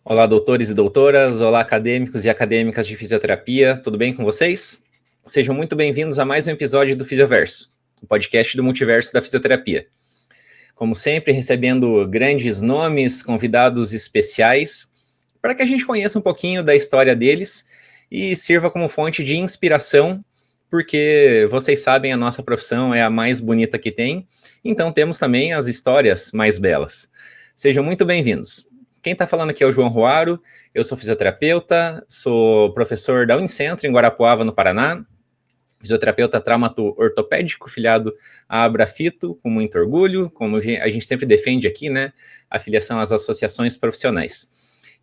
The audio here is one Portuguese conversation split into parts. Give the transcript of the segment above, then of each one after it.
Olá, doutores e doutoras, olá, acadêmicos e acadêmicas de fisioterapia, tudo bem com vocês? Sejam muito bem-vindos a mais um episódio do Fisioverso, o podcast do multiverso da fisioterapia. Como sempre, recebendo grandes nomes, convidados especiais, para que a gente conheça um pouquinho da história deles e sirva como fonte de inspiração, porque vocês sabem, a nossa profissão é a mais bonita que tem, então temos também as histórias mais belas. Sejam muito bem-vindos. Quem está falando aqui é o João Ruaro, eu sou fisioterapeuta, sou professor da Unicentro, em Guarapuava, no Paraná, fisioterapeuta traumato-ortopédico, filiado à Abrafito, com muito orgulho, como a gente sempre defende aqui, né, a filiação às associações profissionais.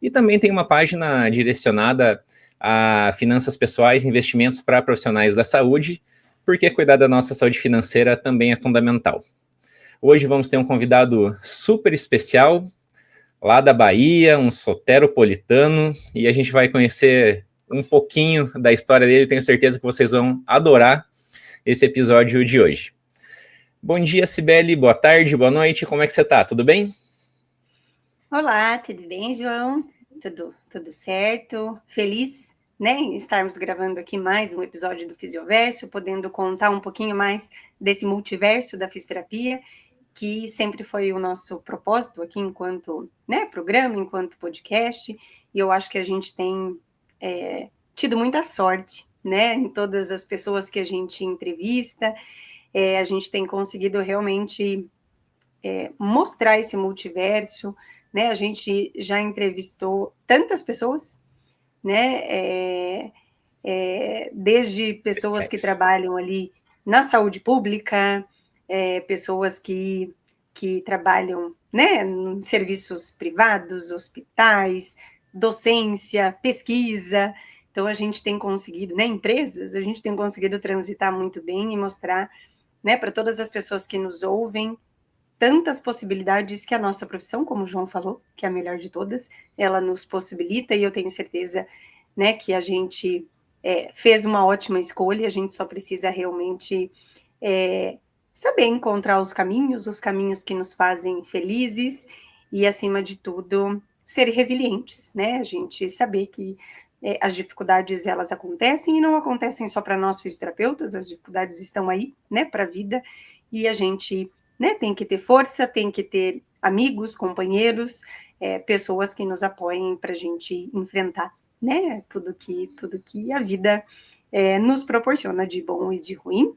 E também tem uma página direcionada a finanças pessoais e investimentos para profissionais da saúde, porque cuidar da nossa saúde financeira também é fundamental. Hoje vamos ter um convidado super especial, lá da Bahia, um soteropolitano, e a gente vai conhecer um pouquinho da história dele. Tenho certeza que vocês vão adorar esse episódio de hoje. Bom dia, Cibele, boa tarde, boa noite, como é que você está? Tudo bem? Olá, tudo bem, João? Tudo certo? Feliz, né, em estarmos gravando aqui mais um episódio do Fisioverso, podendo contar um pouquinho mais desse multiverso da fisioterapia, que sempre foi o nosso propósito aqui enquanto, né, programa, enquanto podcast, e eu acho que a gente tem tido muita sorte, né, em todas as pessoas que a gente entrevista, a gente tem conseguido realmente mostrar esse multiverso, né, a gente já entrevistou tantas pessoas, né, desde pessoas que trabalham ali na saúde pública, pessoas que trabalham, né, em serviços privados, hospitais, docência, pesquisa. Então, a gente tem conseguido, né, empresas, a gente tem conseguido transitar muito bem e mostrar, né, para todas as pessoas que nos ouvem, tantas possibilidades que a nossa profissão, como o João falou, que é a melhor de todas, ela nos possibilita, e eu tenho certeza, né, que a gente fez uma ótima escolha, a gente só precisa realmente saber encontrar os caminhos que nos fazem felizes, e, acima de tudo, ser resilientes, né, a gente saber que as dificuldades, elas acontecem, e não acontecem só para nós fisioterapeutas, as dificuldades estão aí, né, para a vida, e a gente, né, tem que ter força, tem que ter amigos, companheiros, pessoas que nos apoiem para a gente enfrentar, né, tudo que a vida nos proporciona de bom e de ruim.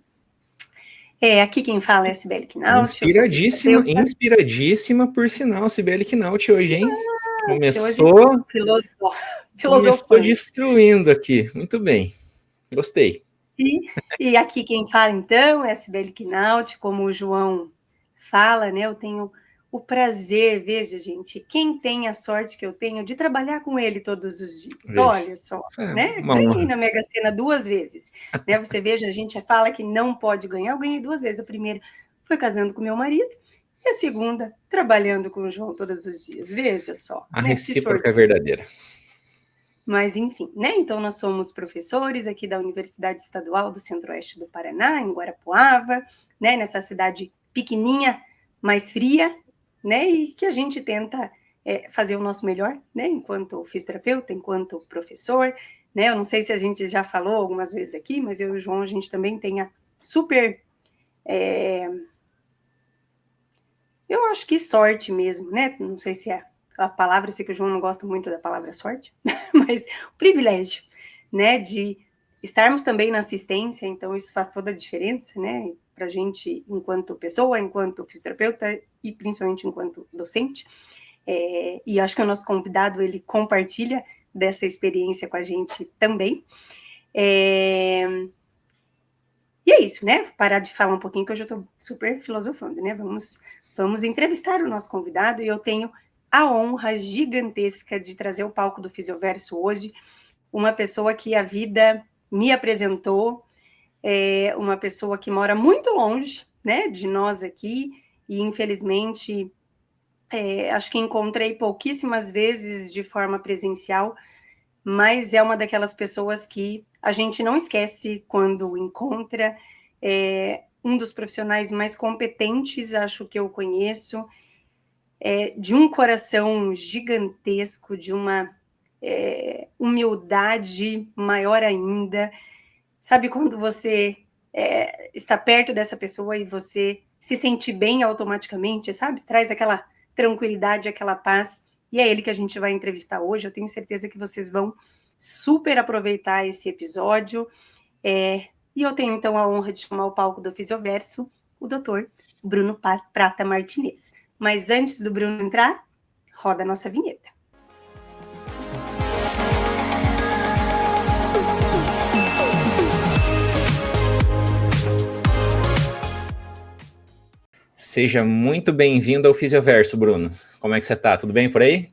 Aqui quem fala é a Cibele Knaut, eu sou fisioterapeuta. Inspiradíssima, por sinal, Cibele Knaut hoje, hein? Hoje Começou filosofando. destruindo aqui, muito bem, gostei. E aqui quem fala, então, é a Cibele Knaut, como o João fala, né, eu tenho o prazer, veja, gente, quem tem a sorte que eu tenho de trabalhar com ele todos os dias, Veja, olha só, isso é né, uma ganhei honra. na Mega Sena 2 vezes, né, você veja, a gente fala que não pode ganhar, eu ganhei 2 vezes, a primeira foi casando com meu marido, e a segunda, trabalhando com o João todos os dias, veja só, A né, que recíproca é sortudo. verdadeira. Mas, enfim, né? Então, nós somos professores aqui da Universidade Estadual do Centro-Oeste do Paraná, em Guarapuava, né? Nessa cidade pequenininha, mais fria, né? E que a gente tenta fazer o nosso melhor, né? Enquanto fisioterapeuta, enquanto professor, né? Eu não sei se a gente já falou algumas vezes aqui, mas eu e o João, a gente também tem a super... eu acho que sorte mesmo, né? Não sei se é a palavra, eu sei que o João não gosta muito da palavra sorte, mas o privilégio, né, de estarmos também na assistência, então isso faz toda a diferença, né, para a gente enquanto pessoa, enquanto fisioterapeuta e principalmente enquanto docente, e acho que o nosso convidado, ele compartilha dessa experiência com a gente também. E é isso, né, parar de falar um pouquinho, que eu já estou super filosofando, né, vamos entrevistar o nosso convidado, e eu tenho a honra gigantesca de trazer ao palco do Fisioverso hoje uma pessoa que a vida me apresentou, uma pessoa que mora muito longe, né, de nós aqui, e infelizmente acho que encontrei pouquíssimas vezes de forma presencial, mas é uma daquelas pessoas que a gente não esquece quando encontra, um dos profissionais mais competentes, acho que eu conheço, de um coração gigantesco, de uma humildade maior ainda. Sabe quando você está perto dessa pessoa e você se sente bem automaticamente, sabe? Traz aquela tranquilidade, aquela paz. E é ele que a gente vai entrevistar hoje. Eu tenho certeza que vocês vão super aproveitar esse episódio. E eu tenho, então, a honra de chamar ao palco do Fisioverso o doutor Bruno Prata Martinez. Mas antes do Bruno entrar, roda a nossa vinheta. Seja muito bem-vindo ao Fisioverso, Bruno. Como é que você está? Tudo bem por aí?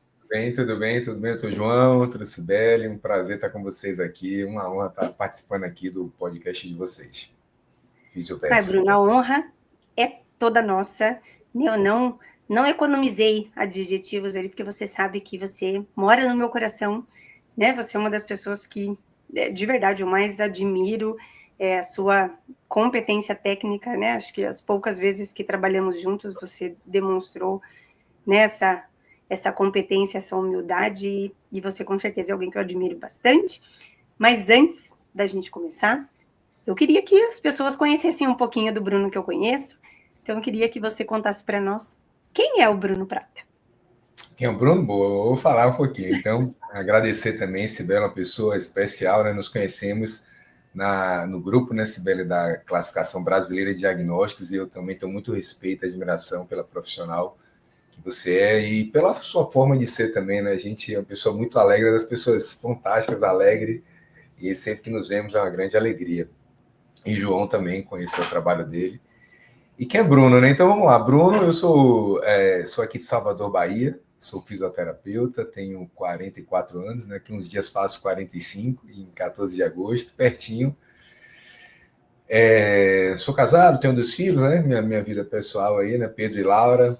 Tudo bem. Eu sou o João, eu sou a Cibele, um prazer estar com vocês aqui, uma honra estar participando aqui do podcast de vocês. Fisioverso. Bruno, a honra é toda nossa. Eu não economizei adjetivos ali, porque você sabe que você mora no meu coração, né? Você é uma das pessoas que, de verdade, eu mais admiro a sua competência técnica, né? Acho que as poucas vezes que trabalhamos juntos, você demonstrou, né, essa competência, essa humildade, e você com certeza é alguém que eu admiro bastante. Mas antes da gente começar, eu queria que as pessoas conhecessem um pouquinho do Bruno que eu conheço, então eu queria que você contasse para nós quem é o Bruno Prata. Quem é o Bruno? Boa, eu vou falar um pouquinho. Então, agradecer também, Cibele, uma pessoa especial, né? Nos conhecemos no grupo, né, Cibele, da Classificação Brasileira de Diagnósticos, e eu também tenho muito respeito e admiração pela profissional que você é e pela sua forma de ser também, né? A gente é uma pessoa muito alegre, das pessoas fantásticas, alegre, e sempre que nos vemos é uma grande alegria. E João também, conheceu o trabalho dele. E quem é Bruno, né? Então vamos lá. Bruno, eu sou aqui de Salvador, Bahia, sou fisioterapeuta, tenho 44 anos, né? Que uns dias faço 45, em 14 de agosto, pertinho. Sou casado, tenho 2 filhos, né? Minha vida pessoal aí, né? Pedro e Laura.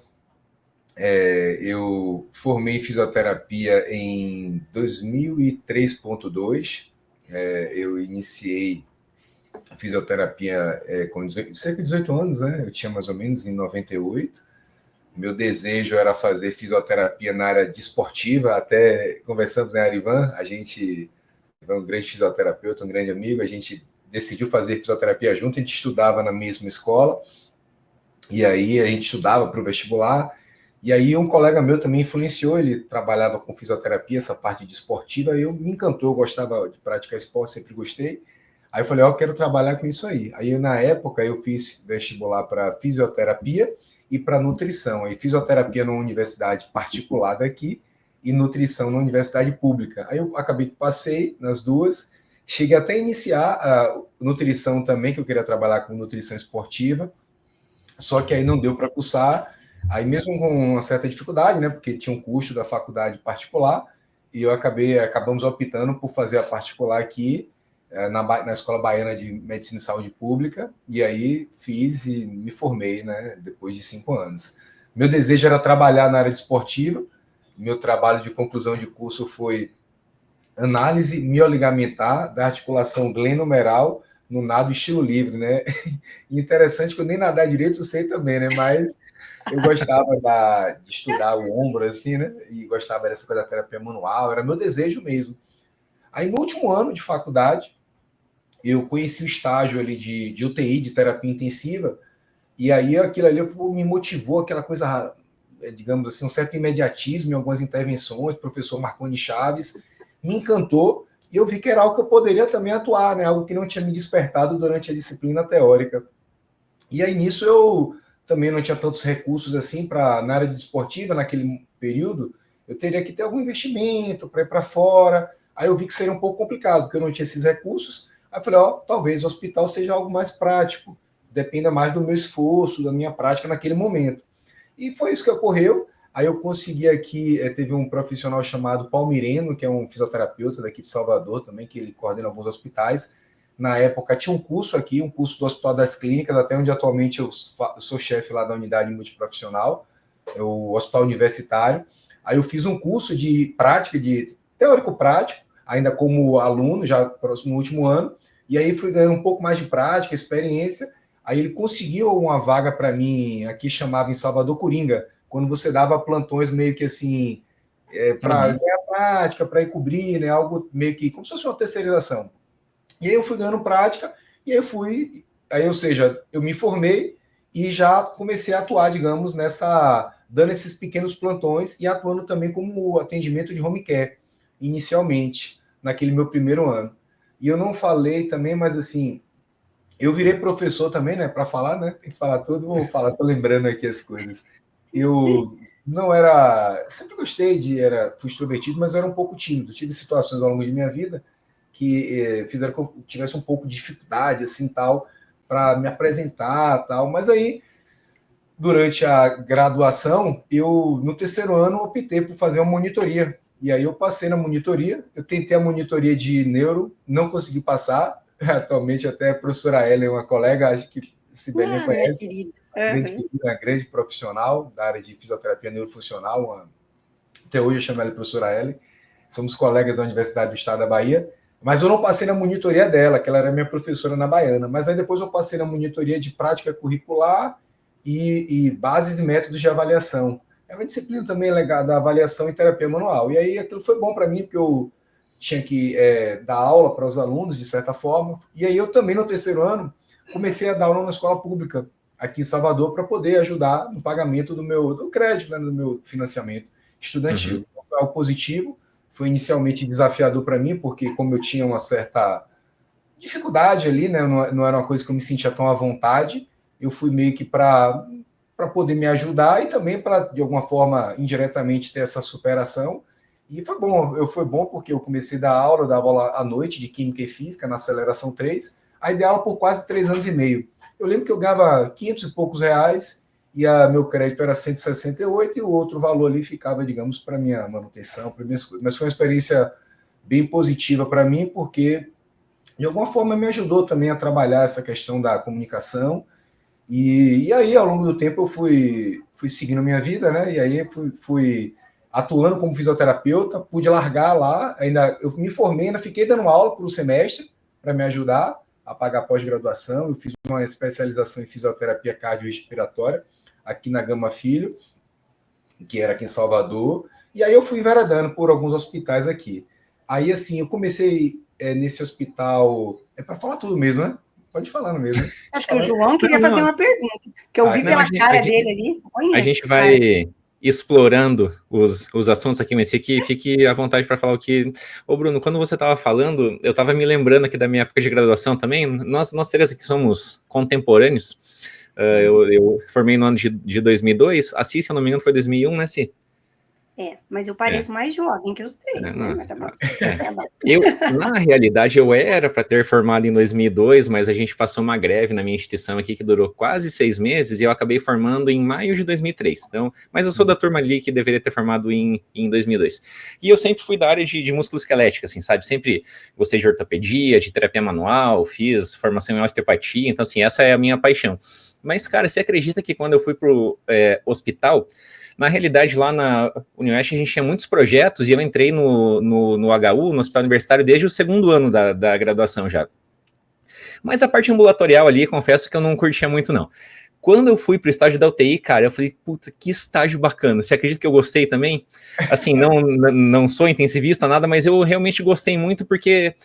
Eu formei em fisioterapia em 2003.2. Eu iniciei fisioterapia com cerca de 18 anos, né? Eu tinha mais ou menos em 98. Meu desejo era fazer fisioterapia na área desportiva, até conversamos, né, Arivan? A gente é um grande fisioterapeuta, um grande amigo, a gente decidiu fazer fisioterapia junto, a gente estudava na mesma escola, e aí a gente estudava para o vestibular, e aí um colega meu também influenciou, ele trabalhava com fisioterapia, essa parte desportiva, e eu me encantou, eu gostava de praticar esporte, sempre gostei. Aí eu falei, eu quero trabalhar com isso aí. Aí, na época, eu fiz vestibular para fisioterapia e para nutrição. Aí, fisioterapia numa universidade particular daqui e nutrição na universidade pública. Aí, eu acabei que passei nas duas. Cheguei até a iniciar a nutrição também, que eu queria trabalhar com nutrição esportiva. Só que aí não deu para cursar. Aí, mesmo com uma certa dificuldade, né? Porque tinha um custo da faculdade particular. E acabamos optando por fazer a particular aqui, na Escola Baiana de Medicina e Saúde Pública, e aí fiz e me formei, né, depois de 5 anos. Meu desejo era trabalhar na área desportiva, meu trabalho de conclusão de curso foi análise mioligamentar da articulação glenomeral no nado estilo livre, né? Interessante que eu nem nadar direito eu sei também, né, mas eu gostava de estudar o ombro, assim, né, e gostava dessa coisa da terapia manual, era meu desejo mesmo. Aí, no último ano de faculdade, eu conheci o estágio ali de UTI, de terapia intensiva, e aí aquilo ali me motivou, aquela coisa, digamos assim, um certo imediatismo em algumas intervenções, o professor Marconi Chaves, me encantou, e eu vi que era algo que eu poderia também atuar, né? Algo que não tinha me despertado durante a disciplina teórica. E aí, nisso, eu também não tinha tantos recursos assim na área desportiva, naquele período, eu teria que ter algum investimento para ir para fora. Aí eu vi que seria um pouco complicado, porque eu não tinha esses recursos. Aí eu falei, talvez o hospital seja algo mais prático, dependa mais do meu esforço, da minha prática naquele momento. E foi isso que ocorreu. Aí eu consegui aqui, teve um profissional chamado Palmireno, que é um fisioterapeuta daqui de Salvador também, que ele coordena alguns hospitais. Na época tinha um curso aqui, um curso do Hospital das Clínicas, até onde atualmente eu sou chefe lá da unidade multiprofissional, é o Hospital Universitário. Aí eu fiz um curso de prática, de teórico-prático, ainda como aluno, já no último ano, e aí fui ganhando um pouco mais de prática, experiência. Aí ele conseguiu uma vaga para mim, aqui chamava em Salvador Coringa, quando você dava plantões meio que assim, para ganhar prática, para ir cobrir, né? Algo meio que como se fosse uma terceirização. E aí eu fui ganhando prática, e aí, ou seja, eu me formei e já comecei a atuar, digamos, dando esses pequenos plantões e atuando também como atendimento de home care, inicialmente, naquele meu primeiro ano. E eu não falei também, mas assim, eu virei professor também, né, para falar, né, tem que falar tudo, vou falar, tô lembrando aqui as coisas. Eu não era, sempre gostei fui extrovertido, mas era um pouco tímido, tive situações ao longo de minha vida que fizeram que eu tivesse um pouco de dificuldade, assim, tal, para me apresentar, tal, mas aí, durante a graduação, no terceiro ano, optei por fazer uma monitoria, e aí eu passei na monitoria, eu tentei a monitoria de neuro, não consegui passar, atualmente até a professora Ellen, uma colega, acho que Sibelinha conhece, uma grande profissional da área de fisioterapia neurofuncional, até hoje eu chamo ela de professora Ellen, somos colegas da Universidade do Estado da Bahia, mas eu não passei na monitoria dela, que ela era minha professora na Baiana, mas aí depois eu passei na monitoria de prática curricular e bases e métodos de avaliação. É uma disciplina também legada à avaliação e terapia manual. E aí aquilo foi bom para mim, porque eu tinha que dar aula para os alunos, de certa forma. E aí eu também, no terceiro ano, comecei a dar aula na escola pública, aqui em Salvador, para poder ajudar no pagamento do crédito, né, do meu financiamento estudantil. Então, foi algo positivo. Foi inicialmente desafiador para mim, porque como eu tinha uma certa dificuldade ali, né, não era uma coisa que eu me sentia tão à vontade, eu fui meio que para poder me ajudar e também para, de alguma forma, indiretamente ter essa superação. E foi bom porque eu comecei a dar aula, eu dava aula à noite de Química e Física na Aceleração 3, aí dei aula por quase 3 anos e meio. Eu lembro que eu ganhava 500 e poucos reais, e meu crédito era 168, e o outro valor ali ficava, digamos, para minha manutenção, para minhas coisas. Mas foi uma experiência bem positiva para mim, porque, de alguma forma, me ajudou também a trabalhar essa questão da comunicação. E aí, ao longo do tempo, eu fui seguindo a minha vida, né? E aí fui atuando como fisioterapeuta, pude largar lá, eu me formei, ainda fiquei dando aula por um semestre para me ajudar a pagar pós-graduação. Eu fiz uma especialização em fisioterapia cardiorrespiratória aqui na Gama Filho, que era aqui em Salvador, e aí eu fui enveredando por alguns hospitais aqui. Aí, assim, eu comecei nesse hospital... É para falar tudo mesmo, né? Pode falar no mesmo. Né? Acho que o João queria fazer uma pergunta, que eu vi pela cara dele ali. A gente vai explorando os assuntos aqui, mas fique à vontade para falar o que... Ô, Bruno, quando você estava falando, eu estava me lembrando aqui da minha época de graduação também. Nós três aqui somos contemporâneos. Eu formei no ano de 2002, a Cí, se eu não me engano, foi 2001, né, Cí? Mas eu pareço mais jovem que os três, né? Mas tá bom. Na realidade, eu era para ter formado em 2002, mas a gente passou uma greve na minha instituição aqui que durou quase 6 meses, e eu acabei formando em maio de 2003. Então, mas eu sou da turma ali que deveria ter formado em 2002. E eu sempre fui da área de musculoesquelética, assim, sabe? Sempre gostei de ortopedia, de terapia manual, fiz formação em osteopatia, então, assim, essa é a minha paixão. Mas, cara, você acredita que quando eu fui pro hospital, na realidade, lá na Unioeste, a gente tinha muitos projetos, e eu entrei no HU, no Hospital Universitário, desde o segundo ano da graduação já. Mas a parte ambulatorial ali, confesso que eu não curtia muito, não. Quando eu fui pro estágio da UTI, cara, eu falei, puta, que estágio bacana. Você acredita que eu gostei também? Assim, não sou intensivista, nada, mas eu realmente gostei muito porque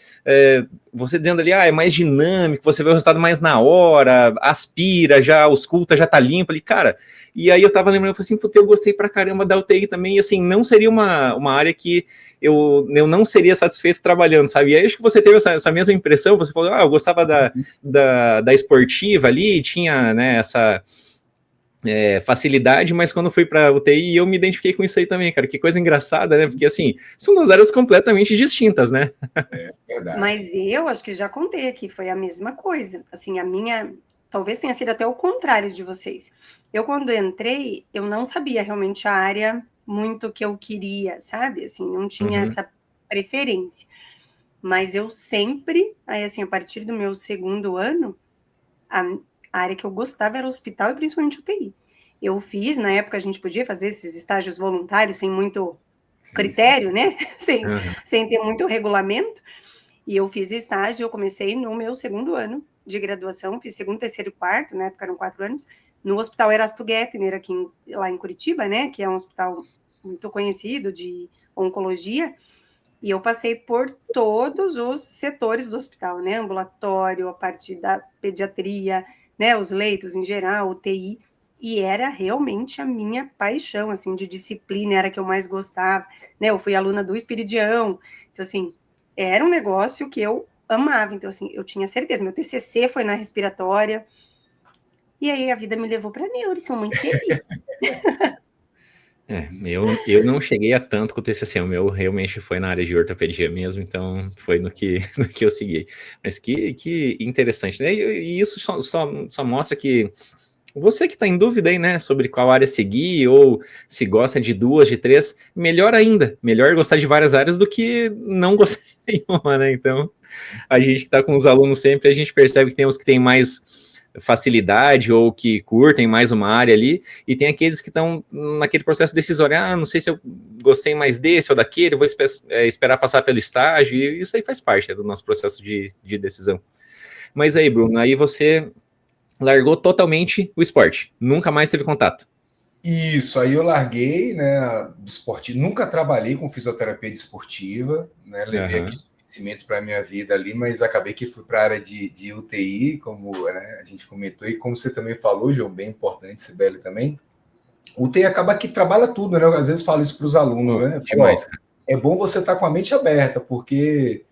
você dizendo ali, é mais dinâmico, você vê o resultado mais na hora, aspira, já ausculta, já tá limpo ali, cara. E aí eu tava lembrando, eu falei assim, puta, eu gostei pra caramba da UTI também, e assim, não seria uma área que eu não seria satisfeito trabalhando, sabe? E aí acho que você teve essa mesma impressão, você falou, eu gostava da esportiva ali, tinha, né, essa facilidade, mas quando fui para UTI eu me identifiquei com isso aí também, cara, que coisa engraçada, né, porque assim, são duas áreas completamente distintas, né? Verdade. Mas eu acho que já contei aqui, foi a mesma coisa, assim, a minha, talvez tenha sido até o contrário de vocês. Eu, quando entrei, eu não sabia realmente a área muito que eu queria, sabe, assim, não tinha essa preferência, mas eu sempre, aí assim, a partir do meu segundo ano, a área que eu gostava era hospital e principalmente UTI. Eu fiz, na época a gente podia fazer esses estágios voluntários sem muito critério, né? Sem ter muito regulamento. E eu fiz estágio, eu comecei no meu segundo ano de graduação, fiz segundo, terceiro e quarto, na época eram 4 anos, no Hospital Erasto Gettner, lá em Curitiba, né, que é um hospital muito conhecido de oncologia, e eu passei por todos os setores do hospital, né, ambulatório, a parte da pediatria, né, os leitos em geral, UTI, e era realmente a minha paixão, assim, de disciplina, era a que eu mais gostava, né, eu fui aluna do Espiridião, então, assim, era um negócio que eu amava, então, assim, eu tinha certeza, meu TCC foi na respiratória, e aí a vida me levou para neuro, sou muito feliz. Eu não cheguei a tanto com o TCC, o meu realmente foi na área de ortopedia mesmo, então foi no que, no que eu segui. Mas que interessante, né? E isso só mostra que você que está em dúvida aí, né, sobre qual área seguir, ou se gosta de duas, de três, melhor ainda, melhor gostar de várias áreas do que não gostar de nenhuma, né? Então, a gente que está com os alunos sempre, a gente percebe que tem os que têm mais facilidade ou que curtem mais uma área ali, e tem aqueles que estão naquele processo decisório, não sei se eu gostei mais desse ou daquele, vou esperar passar pelo estágio, e isso aí faz parte do nosso processo de decisão. Mas aí, Bruno, aí você largou totalmente o esporte, nunca mais teve contato. Isso, aí eu larguei, né, do esporte, nunca trabalhei com fisioterapia desportiva, né, levei aqueles conhecimentos para a minha vida ali, mas acabei que fui para a área de UTI, como, né, a gente comentou, e como você também falou, João, bem importante, Sibeli também, UTI acaba que trabalha tudo, né, eu às vezes falo isso para os alunos, né, Demais, cara. É bom você estar com a mente aberta, porque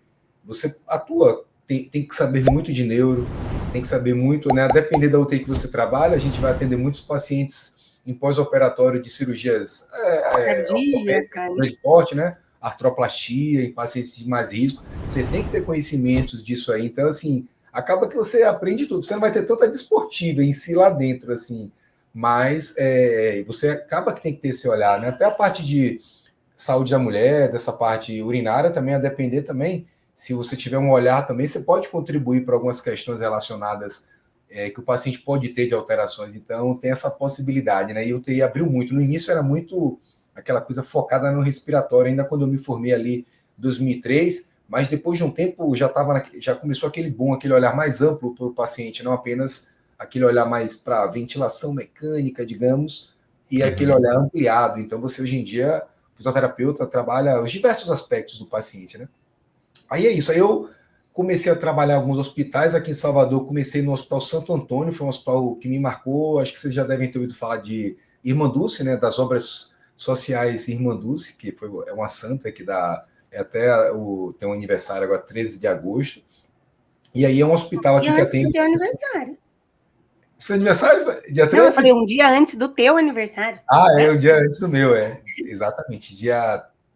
você atua, tem que saber muito de neuro, você tem que saber muito, né, a depender da UTI que você trabalha, a gente vai atender muitos pacientes em pós-operatório de cirurgias cardíaca, de porte, né? Artroplastia, em pacientes de mais risco. Você tem que ter conhecimentos disso aí. Então, assim, acaba que você aprende tudo. Você não vai ter tanta desportiva em si lá dentro, assim. Mas você acaba que tem que ter esse olhar, né? Até a parte de saúde da mulher, dessa parte urinária também, a depender também. Se você tiver um olhar também, você pode contribuir para algumas questões relacionadas que o paciente pode ter de alterações. Então, tem essa possibilidade, né? E o UTI abriu muito. No início era muito aquela coisa focada no respiratório, ainda quando eu me formei ali em 2003, mas depois de um tempo já começou aquele boom, aquele olhar mais amplo para o paciente, não apenas aquele olhar mais para ventilação mecânica, digamos, e aquele olhar ampliado. Então, você hoje em dia, o fisioterapeuta trabalha os diversos aspectos do paciente, né? Aí é isso, aí eu comecei a trabalhar em alguns hospitais. Aqui em Salvador, comecei no Hospital Santo Antônio, foi um hospital que me marcou. Acho que vocês já devem ter ouvido falar de Irmã Dulce, né, das obras sociais Irmã Dulce, que é uma santa que tem um aniversário agora, 13 de agosto. E aí é um hospital aqui que atende... do teu aniversário. Seu aniversário? Dia 13? Não, eu falei um dia antes do teu aniversário. Um dia antes do meu, exatamente.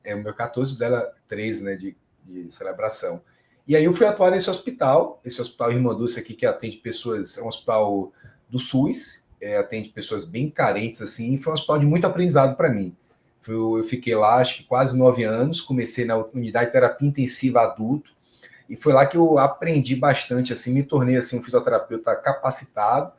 O meu 14, dela 13, né, de celebração. E aí eu fui atuar esse hospital Irmã Dulce aqui, que atende pessoas, é um hospital do SUS, atende pessoas bem carentes, assim, e foi um hospital de muito aprendizado para mim. Eu fiquei lá, acho que quase 9 anos, comecei na unidade de terapia intensiva adulto, e foi lá que eu aprendi bastante, assim, me tornei, assim, um fisioterapeuta capacitado,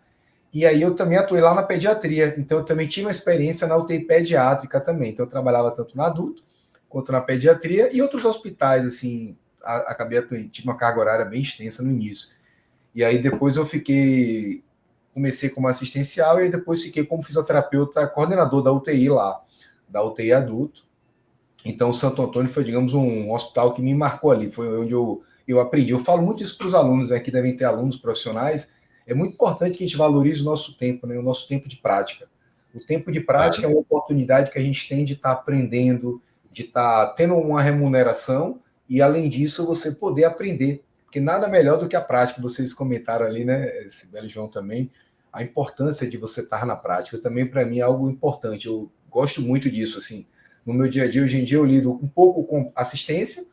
e aí eu também atuei lá na pediatria, então eu também tive uma experiência na UTI pediátrica também, então eu trabalhava tanto no adulto, quanto na pediatria, e outros hospitais, assim, acabei atuando, tive uma carga horária bem extensa no início. E aí depois comecei como assistencial, e aí depois fiquei como fisioterapeuta, coordenador da UTI lá, da UTI adulto. Então, o Santo Antônio foi, digamos, um hospital que me marcou ali, foi onde eu aprendi. Eu falo muito isso para os alunos, né, que devem ter alunos profissionais. É muito importante que a gente valorize o nosso tempo, né, o nosso tempo de prática. O tempo de prática é uma oportunidade que a gente tem de estar aprendendo, de estar tendo uma remuneração, e, além disso, você poder aprender. Porque nada melhor do que a prática. Vocês comentaram ali, né, Sibeli e João também, a importância de você estar na prática. Também, para mim, é algo importante. Eu gosto muito disso, assim. No meu dia a dia, hoje em dia, eu lido um pouco com assistência,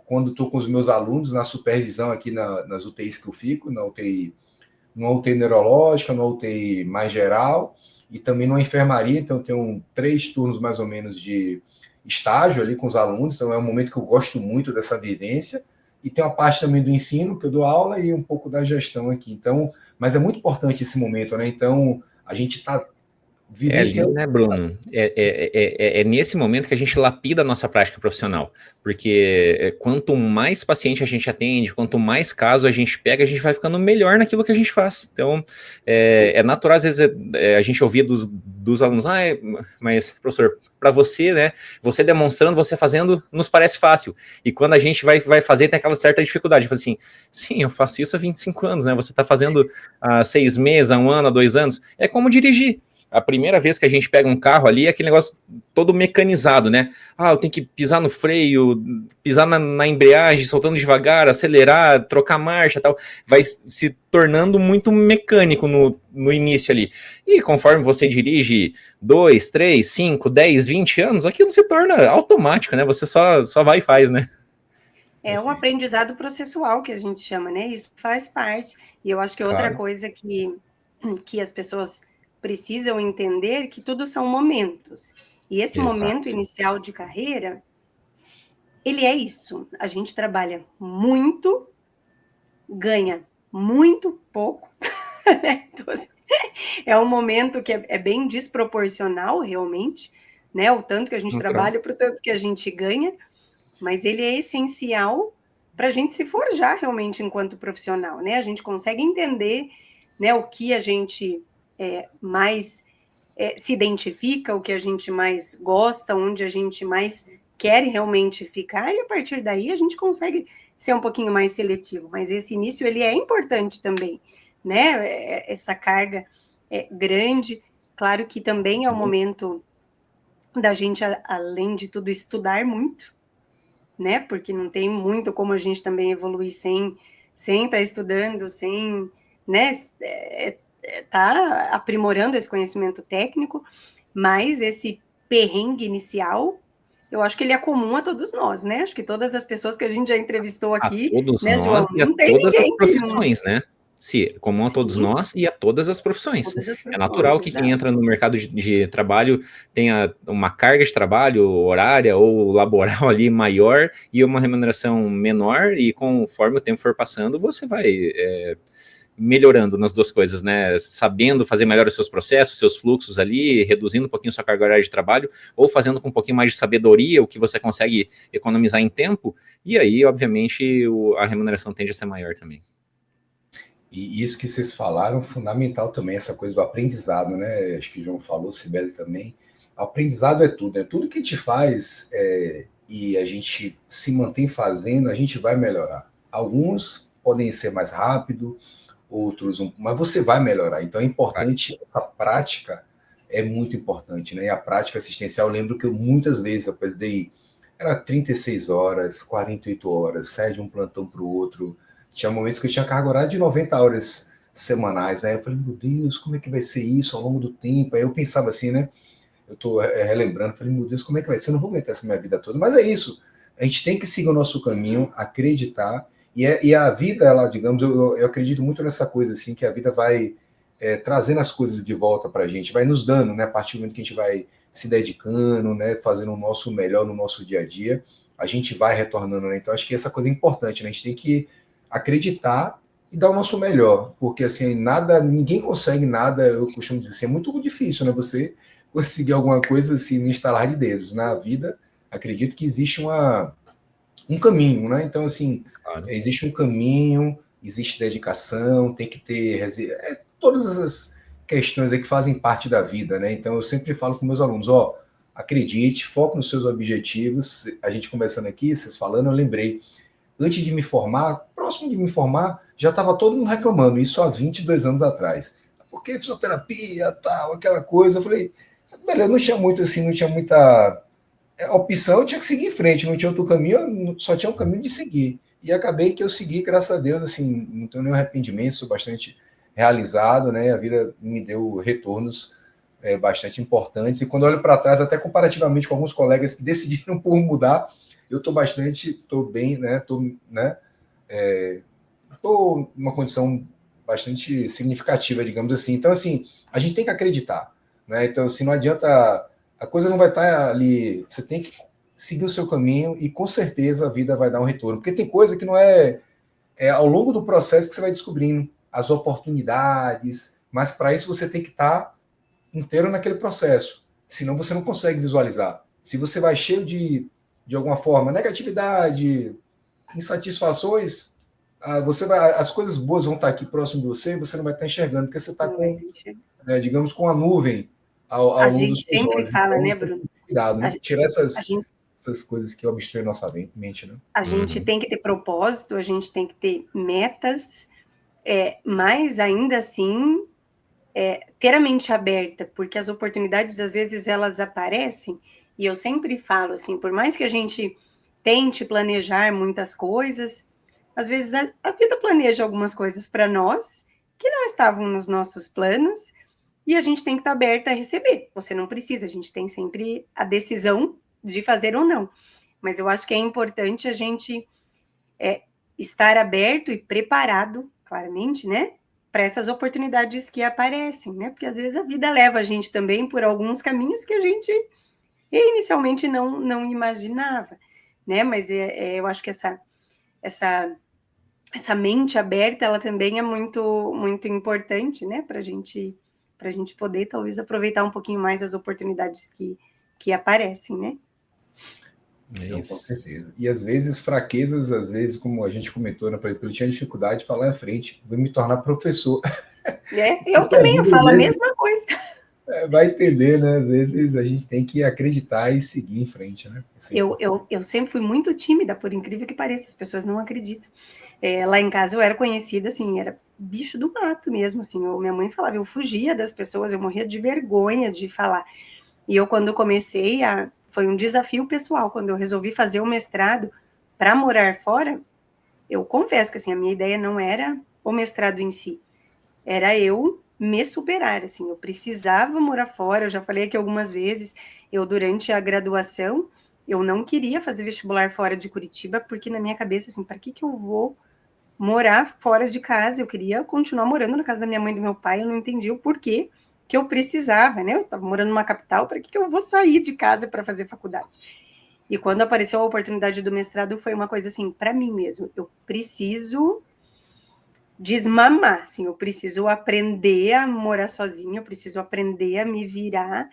quando estou com os meus alunos, na supervisão aqui nas UTIs que eu fico, numa UTI neurológica, numa UTI mais geral, e também numa enfermaria. Então, eu tenho 3 turnos, mais ou menos, de estágio ali com os alunos, então é um momento que eu gosto muito dessa vivência, e tem uma parte também do ensino, que eu dou aula, e um pouco da gestão aqui. Então, mas é muito importante esse momento, né? Então, a gente está É ali, né, Bruno? É nesse momento que a gente lapida a nossa prática profissional, porque quanto mais paciente a gente atende, quanto mais caso a gente pega, a gente vai ficando melhor naquilo que a gente faz. Então, é natural, às vezes, a gente ouvir dos alunos, mas, professor, para você, né, você demonstrando, você fazendo, nos parece fácil. E quando a gente vai fazer, tem aquela certa dificuldade. Fala assim, sim, eu faço isso há 25 anos, né? Você está fazendo há 6 meses, há 1 ano, há 2 anos. É como dirigir. A primeira vez que a gente pega um carro ali, é aquele negócio todo mecanizado, né? Eu tenho que pisar no freio, pisar na embreagem, soltando devagar, acelerar, trocar marcha e tal. Vai se tornando muito mecânico no início ali. E conforme você dirige 2, 3, 5, 10, 20 anos, aquilo se torna automático, né? Você só vai e faz, né? É um aprendizado processual que a gente chama, né? Isso faz parte. E eu acho que outra coisa que as pessoas precisam entender que tudo são momentos. E esse momento inicial de carreira, ele é isso. A gente trabalha muito, ganha muito pouco. Então, assim, é um momento que é bem desproporcional, realmente, né? O tanto que a gente trabalha para o tanto que a gente ganha, mas ele é essencial para a gente se forjar realmente enquanto profissional, né? A gente consegue entender, né, o que a gente mais se identifica, o que a gente mais gosta, onde a gente mais quer realmente ficar, e a partir daí a gente consegue ser um pouquinho mais seletivo. Mas esse início, ele é importante também, né? Essa carga grande, claro que também é o momento da gente, além de tudo, estudar muito, né? Porque não tem muito como a gente também evoluir sem estar estudando, sem, né, tá aprimorando esse conhecimento técnico, mas esse perrengue inicial, eu acho que ele é comum a todos nós, né? Acho que todas as pessoas que a gente já entrevistou aqui, a todos né, nós, João? e a Não tem todas as ninguém profissões, né? Sim, comum a todos Sim. nós e a todas as profissões. Todas as É natural que exato. quem entra no mercado de trabalho tenha uma carga de trabalho horária ou laboral ali maior e uma remuneração menor, e conforme o tempo for passando, você vai melhorando nas duas coisas, né? Sabendo fazer melhor os seus processos, seus fluxos ali, reduzindo um pouquinho sua carga horária de trabalho, ou fazendo com um pouquinho mais de sabedoria o que você consegue economizar em tempo, e aí, obviamente, a remuneração tende a ser maior também. E isso que vocês falaram, fundamental também, essa coisa do aprendizado, né? Acho que o João falou, Sibeli também. Aprendizado é tudo, né? Tudo que a gente faz e a gente se mantém fazendo, a gente vai melhorar. Alguns podem ser mais rápido, outros, mas você vai melhorar. Então é importante, essa prática é muito importante, né? E a prática assistencial, eu lembro que muitas vezes eu precisei, era 36 horas, 48 horas, sai de um plantão para o outro. Tinha momentos que eu tinha carga horária de 90 horas semanais, né? Eu falei, meu Deus, como é que vai ser isso ao longo do tempo? Aí eu pensava assim, né? Eu tô relembrando, falei, meu Deus, como é que vai ser? Eu não vou aguentar essa minha vida toda. Mas é isso, a gente tem que seguir o nosso caminho, acreditar, e a vida, ela, digamos, eu acredito muito nessa coisa, assim, que a vida vai trazendo as coisas de volta pra gente, vai nos dando, né? A partir do momento que a gente vai se dedicando, né? Fazendo o nosso melhor no nosso dia a dia, a gente vai retornando, né? Então, acho que essa coisa é importante, né? A gente tem que acreditar e dar o nosso melhor, porque assim, ninguém consegue nada, eu costumo dizer assim, é muito difícil, né, você conseguir alguma coisa assim no instalar de dedos. Na vida, acredito que existe um caminho, né, então assim, existe um caminho, existe dedicação, tem que ter todas essas questões aí que fazem parte da vida, né, então eu sempre falo com meus alunos, acredite, foque nos seus objetivos. A gente conversando aqui, vocês falando, eu lembrei, antes de me formar, próximo de me formar, já estava todo mundo reclamando, isso há 22 anos atrás. Porque fisioterapia, tal, aquela coisa. Eu falei, beleza, não tinha muito assim, não tinha muita opção, eu tinha que seguir em frente, não tinha outro caminho, só tinha um caminho de seguir. E acabei que eu segui, graças a Deus, assim, não tenho nenhum arrependimento, sou bastante realizado, né? A vida me deu retornos bastante importantes. E quando eu olho para trás, até comparativamente com alguns colegas que decidiram por mudar, eu estou bem, né? Estou numa condição bastante significativa, digamos assim. Então, assim, a gente tem que acreditar, né? Então, assim, não adianta, a coisa não vai estar ali, você tem que seguir o seu caminho e com certeza a vida vai dar um retorno, porque tem coisa que não é ao longo do processo que você vai descobrindo as oportunidades, mas para isso você tem que estar inteiro naquele processo. Senão você não consegue visualizar. Se você vai cheio de alguma forma, negatividade, insatisfações, as coisas boas vão estar aqui próximo de você e você não vai estar enxergando, porque você está com, digamos, com a nuvem ao longo dos seus olhos. A gente sempre fala, né, Bruno? Cuidado, né? Tirar essas coisas que obstruem nossa mente, né? A gente tem que ter propósito, a gente tem que ter metas, mas ainda assim ter a mente aberta, porque as oportunidades às vezes elas aparecem, e eu sempre falo assim, por mais que a gente tente planejar muitas coisas, às vezes a vida planeja algumas coisas para nós que não estavam nos nossos planos, e a gente tem que estar aberta a receber. Você não precisa, a gente tem sempre a decisão de fazer ou não. Mas eu acho que é importante a gente estar aberto e preparado, claramente, né, para essas oportunidades que aparecem, né? Porque às vezes a vida leva a gente também por alguns caminhos que a gente inicialmente não imaginava, né? Mas eu acho que essa mente aberta, ela também é muito, muito importante, né? Para a gente poder, talvez, aproveitar um pouquinho mais as oportunidades que aparecem, né? Então, com certeza. E às vezes fraquezas, às vezes, como a gente comentou, né, eu tinha dificuldade de falar à frente, vou me tornar professor. Eu também, eu falo a mesma coisa. Vai entender, né? Às vezes a gente tem que acreditar e seguir em frente, né? Eu sempre fui muito tímida, por incrível que pareça, as pessoas não acreditam. Lá em casa eu era conhecida, assim, era bicho do mato mesmo, assim, minha mãe falava, eu fugia das pessoas, eu morria de vergonha de falar. E eu, quando comecei, foi um desafio pessoal, quando eu resolvi fazer o mestrado para morar fora, eu confesso que, assim, a minha ideia não era o mestrado em si, era eu me superar, assim, eu precisava morar fora, eu já falei aqui algumas vezes, durante a graduação, eu não queria fazer vestibular fora de Curitiba, porque na minha cabeça, assim, para que eu vou morar fora de casa? Eu queria continuar morando na casa da minha mãe e do meu pai, eu não entendi o porquê que eu precisava, né? Eu estava morando numa capital, para que eu vou sair de casa para fazer faculdade? E quando apareceu a oportunidade do mestrado, foi uma coisa assim, para mim mesmo, eu preciso desmamar, assim, eu preciso aprender a morar sozinha, eu preciso aprender a me virar,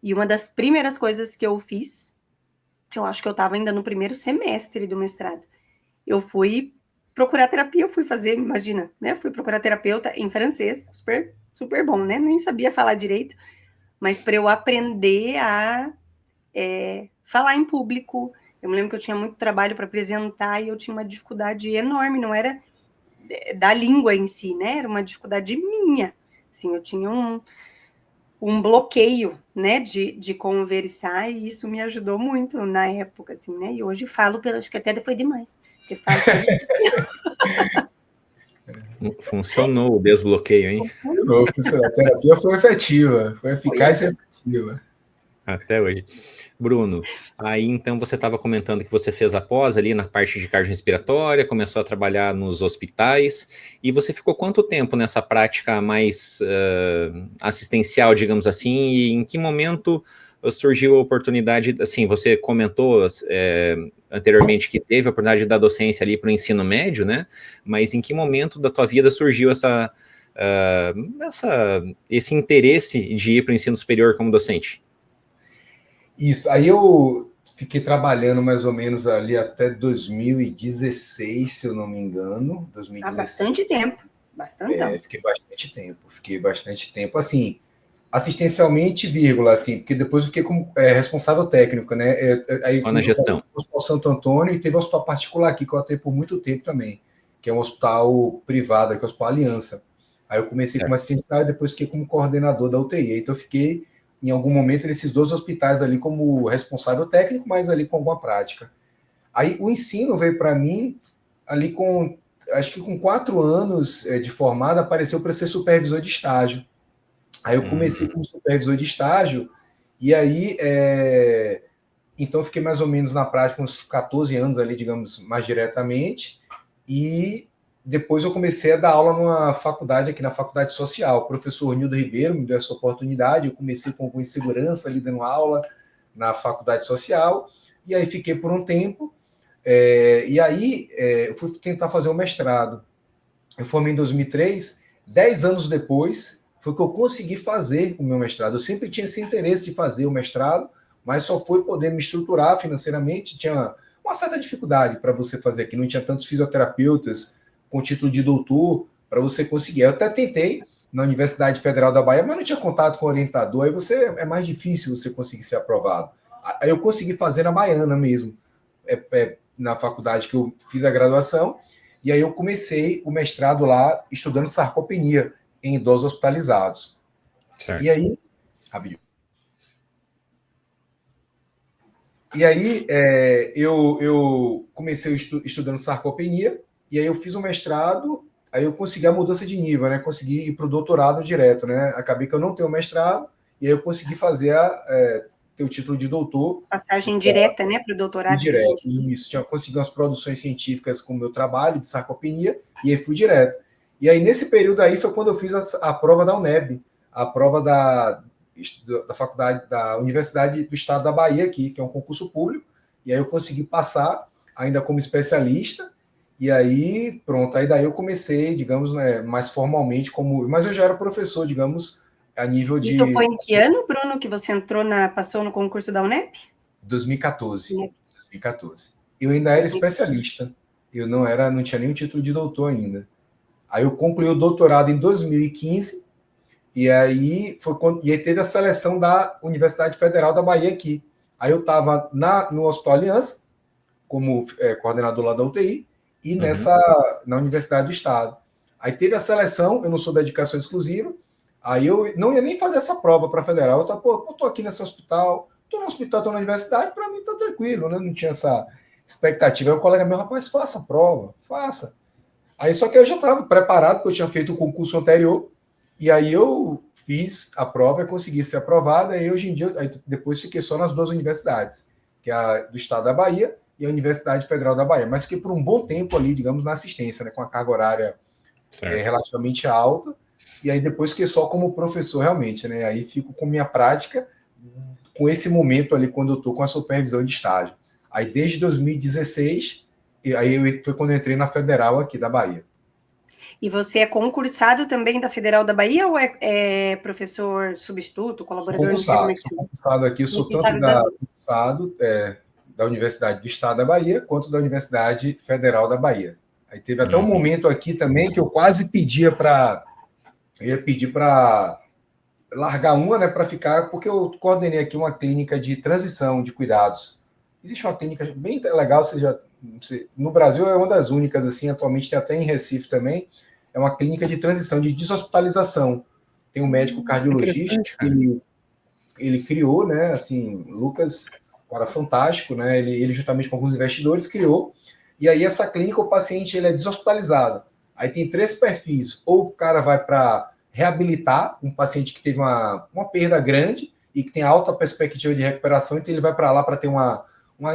e uma das primeiras coisas que eu fiz, eu acho que eu estava ainda no primeiro semestre do mestrado, eu fui procurar terapia, eu fui fazer, imagina, né, fui procurar terapeuta em francês, super, super bom, né, nem sabia falar direito, mas para eu aprender a falar em público, eu me lembro que eu tinha muito trabalho para apresentar, e eu tinha uma dificuldade enorme, não era da língua em si, né, era uma dificuldade minha, assim, eu tinha um bloqueio, né, de conversar, e isso me ajudou muito na época, assim, né, e hoje falo, acho que até foi demais, porque falo Funcionou o desbloqueio, hein? Funcionou. A terapia foi efetiva, foi eficaz e efetiva. Até hoje. Bruno, aí então você estava comentando que você fez a pós ali na parte de cardiorrespiratória, começou a trabalhar nos hospitais, e você ficou quanto tempo nessa prática mais assistencial, digamos assim, e em que momento surgiu a oportunidade, assim, você comentou anteriormente que teve a oportunidade da docência ali para o ensino médio, né? Mas em que momento da tua vida surgiu esse interesse de ir para o ensino superior como docente? Isso, aí eu fiquei trabalhando mais ou menos ali até 2016, se eu não me engano. 2016. Há bastante tempo, bastante. Fiquei bastante tempo, assim, assistencialmente, vírgula, assim, porque depois eu fiquei como responsável técnico, né? Aí na gestão. O Hospital Santo Antônio, e teve um hospital particular aqui que eu atuei por muito tempo também, que é um hospital privado, que é o Hospital Aliança. Aí eu comecei como assistencial e depois fiquei como coordenador da UTI. Então eu fiquei em algum momento nesses 2 hospitais ali como responsável técnico, mas ali com alguma prática. Aí o ensino veio para mim ali acho que com 4 anos de formado, apareceu para ser supervisor de estágio. Aí eu comecei como supervisor de estágio, e aí então fiquei mais ou menos na prática uns 14 anos ali, digamos, mais diretamente, e depois eu comecei a dar aula numa faculdade aqui, na Faculdade Social. O professor Nildo Ribeiro me deu essa oportunidade, eu comecei com alguma insegurança ali dando aula na Faculdade Social, e aí fiquei por um tempo, e aí eu fui tentar fazer o mestrado. Eu formei em 2003, 10 anos depois, foi que eu consegui fazer o meu mestrado. Eu sempre tinha esse interesse de fazer o mestrado, mas só foi poder me estruturar financeiramente. Tinha uma certa dificuldade para você fazer aqui, não tinha tantos fisioterapeutas com título de doutor para você conseguir. Eu até tentei na Universidade Federal da Bahia, mas não tinha contato com o orientador, aí é mais difícil você conseguir ser aprovado. Aí eu consegui fazer na Baiana mesmo, na faculdade que eu fiz a graduação, e aí eu comecei o mestrado lá estudando sarcopenia em idosos hospitalizados. Certo. E aí, rapidinho. E aí eu comecei estudando sarcopenia, e aí eu fiz o mestrado, aí eu consegui a mudança de nível, né? Consegui ir para o doutorado direto, né? Acabei que eu não tenho mestrado, e aí eu consegui fazer ter o título de doutor. Passagem direta, né, para o doutorado. Direto, isso. Tinha conseguido umas produções científicas com o meu trabalho de sarcopenia, e aí fui direto. E aí, nesse período aí, foi quando eu fiz a prova da UNEB, a prova da faculdade, da Universidade do Estado da Bahia aqui, que é um concurso público, e aí eu consegui passar, ainda como especialista, e aí, pronto, aí daí eu comecei, digamos, né, mais formalmente mas eu já era professor, digamos, a nível de... Isso foi em que ano, Bruno, que você passou no concurso da UNEP? 2014. 2014. Eu ainda era especialista, eu não tinha nenhum título de doutor ainda. Aí eu concluí o doutorado em 2015, e aí teve a seleção da Universidade Federal da Bahia aqui. Aí eu estava no Hospital Aliança, como coordenador lá da UTI, e na Universidade do Estado. Aí teve a seleção, eu não sou da dedicação exclusiva, aí eu não ia nem fazer essa prova para a Federal. Eu estava, eu estou aqui nesse hospital, estou no hospital, estou na universidade, para mim está tranquilo, né? Não tinha essa expectativa. Aí o colega meu, rapaz, faça a prova, faça. Aí só que eu já estava preparado, porque eu tinha feito o concurso anterior, e aí eu fiz a prova e consegui ser aprovado, e hoje em dia, depois fiquei só nas duas universidades, que é a do Estado da Bahia e a Universidade Federal da Bahia, mas fiquei por um bom tempo ali, digamos, na assistência, né, com a carga horária relativamente alta, e aí depois fiquei só como professor realmente, né, aí fico com minha prática, com esse momento ali, quando eu estou com a supervisão de estágio. Aí desde 2016... E aí foi quando eu entrei na Federal aqui da Bahia. E você é concursado também da Federal da Bahia ou é professor substituto, colaborador? Sou concursado aqui, sou tanto da Universidade do Estado da Bahia quanto da Universidade Federal da Bahia. Aí teve até um momento aqui também que eu quase pedia para largar uma, né, para ficar, porque eu coordenei aqui uma clínica de transição de cuidados. Existe uma clínica bem legal, no Brasil é uma das únicas, assim, atualmente tem até em Recife também, é uma clínica de transição, de deshospitalização. Tem um médico cardiologista, ele criou, né, assim, Lucas, cara fantástico, né, ele juntamente com alguns investidores criou, e aí essa clínica, o paciente, ele é deshospitalizado. Aí tem 3 perfis, ou o cara vai para reabilitar um paciente que teve uma perda grande e que tem alta perspectiva de recuperação, então ele vai para lá para ter uma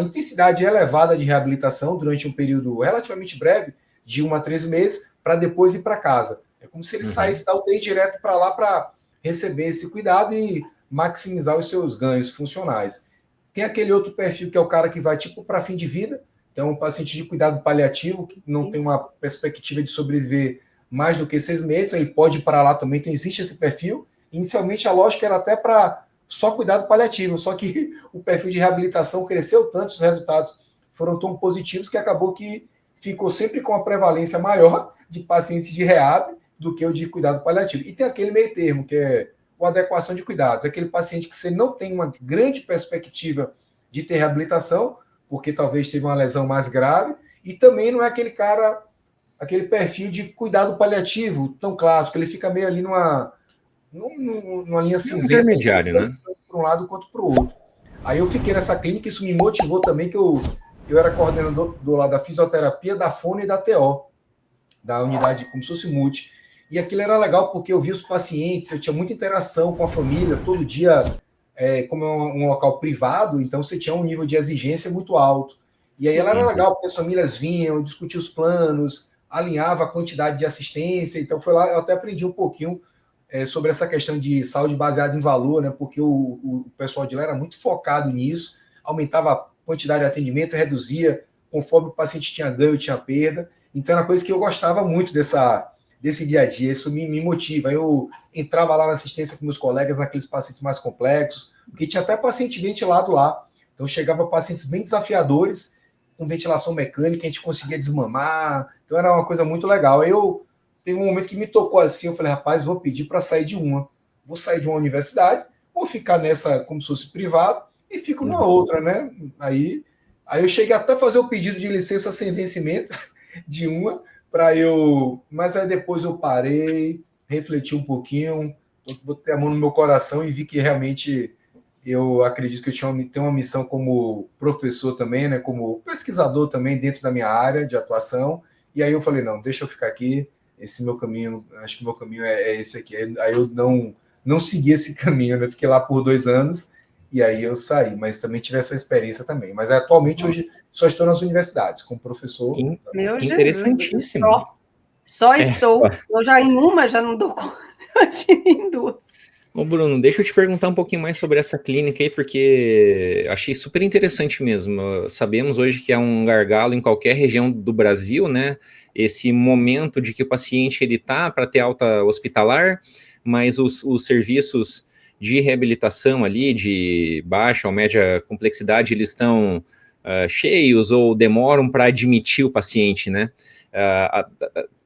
intensidade elevada de reabilitação durante um período relativamente breve, de 1 a 3 meses, para depois ir para casa. É como se ele saísse da UTI direto para lá para receber esse cuidado e maximizar os seus ganhos funcionais. Tem aquele outro perfil que é o cara que vai tipo para fim de vida, então um paciente de cuidado paliativo, que não tem uma perspectiva de sobreviver mais do que 6 meses, então ele pode ir para lá também, então existe esse perfil. Inicialmente a lógica era até para só cuidado paliativo, só que o perfil de reabilitação cresceu tanto, os resultados foram tão positivos que acabou que ficou sempre com a prevalência maior de pacientes de reab do que o de cuidado paliativo. E tem aquele meio termo, que é a adequação de cuidados, aquele paciente que você não tem uma grande perspectiva de ter reabilitação, porque talvez teve uma lesão mais grave, e também não é aquele cara, aquele perfil de cuidado paliativo tão clássico, ele fica meio ali numa linha cinzenta, intermediário, né? Para um lado quanto para o outro. Aí eu fiquei nessa clínica, isso me motivou também, que eu era coordenador do lado da fisioterapia, da fono e da TO, da unidade como se fosse multi. E aquilo era legal porque eu via os pacientes, eu tinha muita interação com a família, todo dia, como é um local privado, então você tinha um nível de exigência muito alto. E aí ela era legal, porque as famílias vinham, discutiam os planos, alinhava a quantidade de assistência, então foi lá, eu até aprendi um pouquinho sobre essa questão de saúde baseada em valor, né? Porque o pessoal de lá era muito focado nisso, aumentava a quantidade de atendimento, reduzia conforme o paciente tinha ganho, tinha perda. Então era coisa que eu gostava muito desse dia a dia, isso me motiva. Eu entrava lá na assistência com meus colegas, naqueles pacientes mais complexos, porque tinha até paciente ventilado lá. Então, chegava pacientes bem desafiadores, com ventilação mecânica, a gente conseguia desmamar. Então, era uma coisa muito legal. Teve um momento que me tocou assim, eu falei, rapaz, vou pedir para sair de uma. Vou sair de uma universidade, vou ficar nessa como se fosse privado, e fico numa outra, né? Aí eu cheguei até a fazer o pedido de licença sem vencimento de uma, mas aí depois eu parei, refleti um pouquinho, botei a mão no meu coração e vi que realmente eu acredito que eu tenho uma missão como professor também, né? Como pesquisador também dentro da minha área de atuação. E aí eu falei, não, deixa eu ficar aqui, esse meu caminho, acho que o meu caminho é esse aqui. Aí eu não segui esse caminho, né? Fiquei lá por 2 anos e aí eu saí, mas também tive essa experiência também. Mas atualmente hoje só estou nas universidades como professor. Meu Interessantíssimo. Jesus, só estou. Eu já em uma já não dou conta, em 2. Ô Bruno, deixa eu te perguntar um pouquinho mais sobre essa clínica aí, porque achei super interessante mesmo. Sabemos hoje que é um gargalo em qualquer região do Brasil, né? Esse momento de que o paciente ele tá para ter alta hospitalar, mas os serviços de reabilitação ali, de baixa ou média complexidade, eles estão cheios ou demoram para admitir o paciente, né?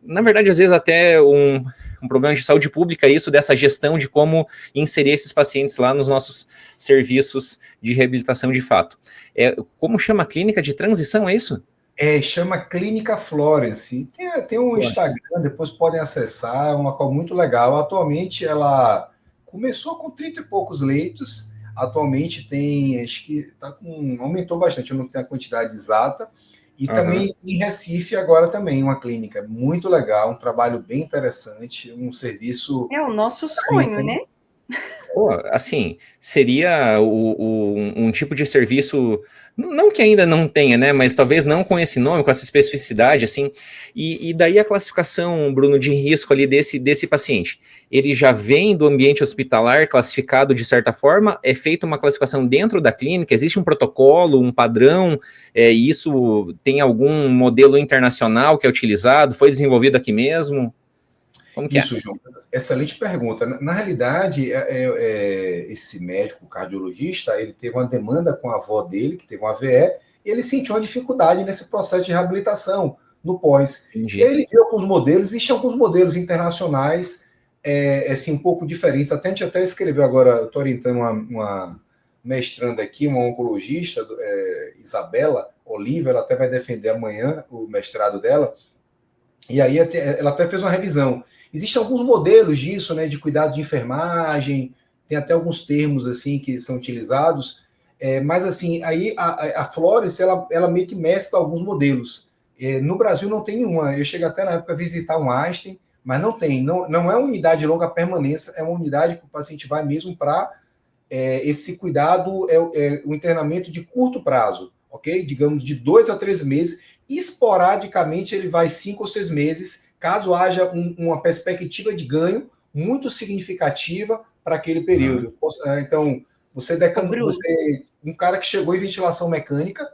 Na verdade, às vezes até um problema de saúde pública, isso dessa gestão de como inserir esses pacientes lá nos nossos serviços de reabilitação de fato. Como chama a clínica de transição, é isso? Chama Clínica Florence. Tem um Instagram, depois podem acessar, é uma coisa muito legal. Atualmente ela começou com 30 e poucos leitos, atualmente tem, acho que aumentou bastante, eu não tenho a quantidade exata. E também em Recife agora também, uma clínica muito legal, um trabalho bem interessante, um serviço... É o nosso sonho, né? Pô, assim, seria um tipo de serviço, não que ainda não tenha, né, mas talvez não com esse nome, com essa especificidade, assim, e daí a classificação, Bruno, de risco ali desse paciente, ele já vem do ambiente hospitalar classificado de certa forma, é feita uma classificação dentro da clínica, existe um protocolo, um padrão, isso tem algum modelo internacional que é utilizado, foi desenvolvido aqui mesmo? Como que Isso, João, excelente pergunta. Na realidade, esse médico cardiologista, ele teve uma demanda com a avó dele, que teve um AVE, e ele sentiu uma dificuldade nesse processo de reabilitação no pós. Entendi. E aí ele viu alguns modelos, existem alguns modelos internacionais, assim, um pouco diferentes. A gente até escreveu agora, eu estou orientando uma mestranda aqui, uma oncologista, Isabela Oliva, ela até vai defender amanhã o mestrado dela, e aí ela até fez uma revisão. Existem alguns modelos disso, né, de cuidado de enfermagem, tem até alguns termos assim que são utilizados, mas assim, aí a Florence, ela meio que mescla alguns modelos. No Brasil não tem nenhuma, eu cheguei até na época a visitar um Einstein, mas não tem, não é uma unidade de longa permanência, é uma unidade que o paciente vai mesmo para esse cuidado, o internamento de curto prazo, ok? Digamos de 2 a 3 meses, esporadicamente ele vai 5 ou 6 meses, caso haja uma perspectiva de ganho muito significativa para aquele período. Então, você um cara que chegou em ventilação mecânica,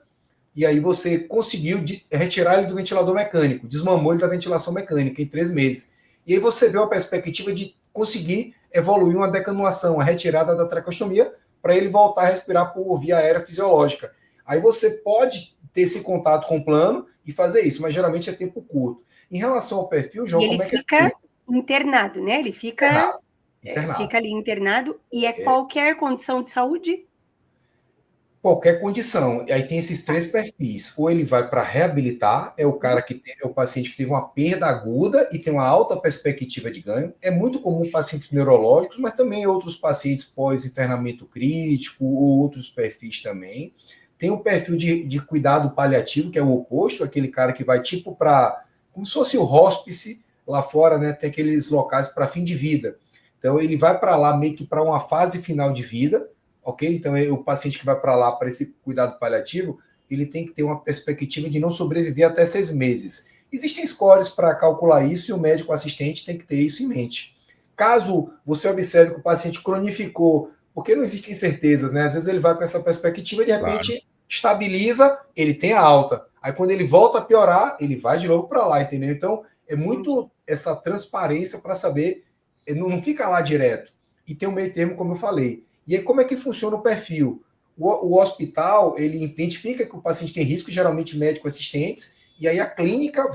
e aí você conseguiu retirar ele do ventilador mecânico, desmamou ele da ventilação mecânica em 3 meses. E aí você vê uma perspectiva de conseguir evoluir uma decanulação, a retirada da traqueostomia, para ele voltar a respirar por via aérea fisiológica. Aí você pode ter esse contato com o plano e fazer isso, mas geralmente é tempo curto. Em relação ao perfil, João, como é que fica internado, né? Ele fica ali internado e qualquer condição de saúde? Qualquer condição. Aí tem esses 3 perfis. Ou ele vai para reabilitar, é o cara que é o paciente que teve uma perda aguda e tem uma alta perspectiva de ganho. É muito comum pacientes neurológicos, mas também outros pacientes pós-internamento crítico ou outros perfis também. Tem um perfil de cuidado paliativo, que é o oposto, aquele cara que vai tipo para, como se fosse o hospice lá fora, né? Tem aqueles locais para fim de vida. Então ele vai para lá meio que para uma fase final de vida, ok? Então o paciente que vai para lá para esse cuidado paliativo, ele tem que ter uma perspectiva de não sobreviver até 6 meses. Existem scores para calcular isso e o médico assistente tem que ter isso em mente. Caso você observe que o paciente cronificou, porque não existem certezas, né? Às vezes ele vai com essa perspectiva e de repente estabiliza, ele tem a alta. Aí quando ele volta a piorar, ele vai de novo para lá, entendeu? Então é muito essa transparência para saber, não fica lá direto. E tem um meio termo, como eu falei. E aí, como é que funciona o perfil? O hospital, ele identifica que o paciente tem risco, geralmente médico assistentes, e aí a clínica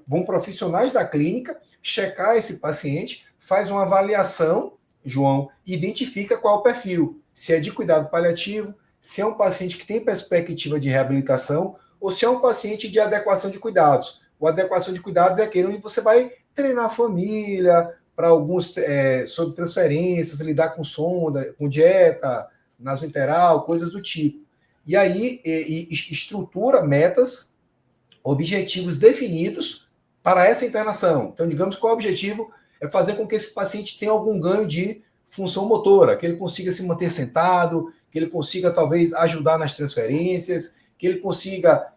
vão profissionais da clínica checar esse paciente, faz uma avaliação, João, e identifica qual é o perfil. Se é de cuidado paliativo, se é um paciente que tem perspectiva de reabilitação, ou se é um paciente de adequação de cuidados. O adequação de cuidados é aquele onde você vai treinar a família, para alguns sobre transferências, lidar com sonda, com dieta, nasointeral, coisas do tipo. E aí estrutura metas, objetivos definidos para essa internação. Então, digamos que o objetivo é fazer com que esse paciente tenha algum ganho de função motora, que ele consiga se manter sentado, que ele consiga, talvez, ajudar nas transferências, que ele consiga,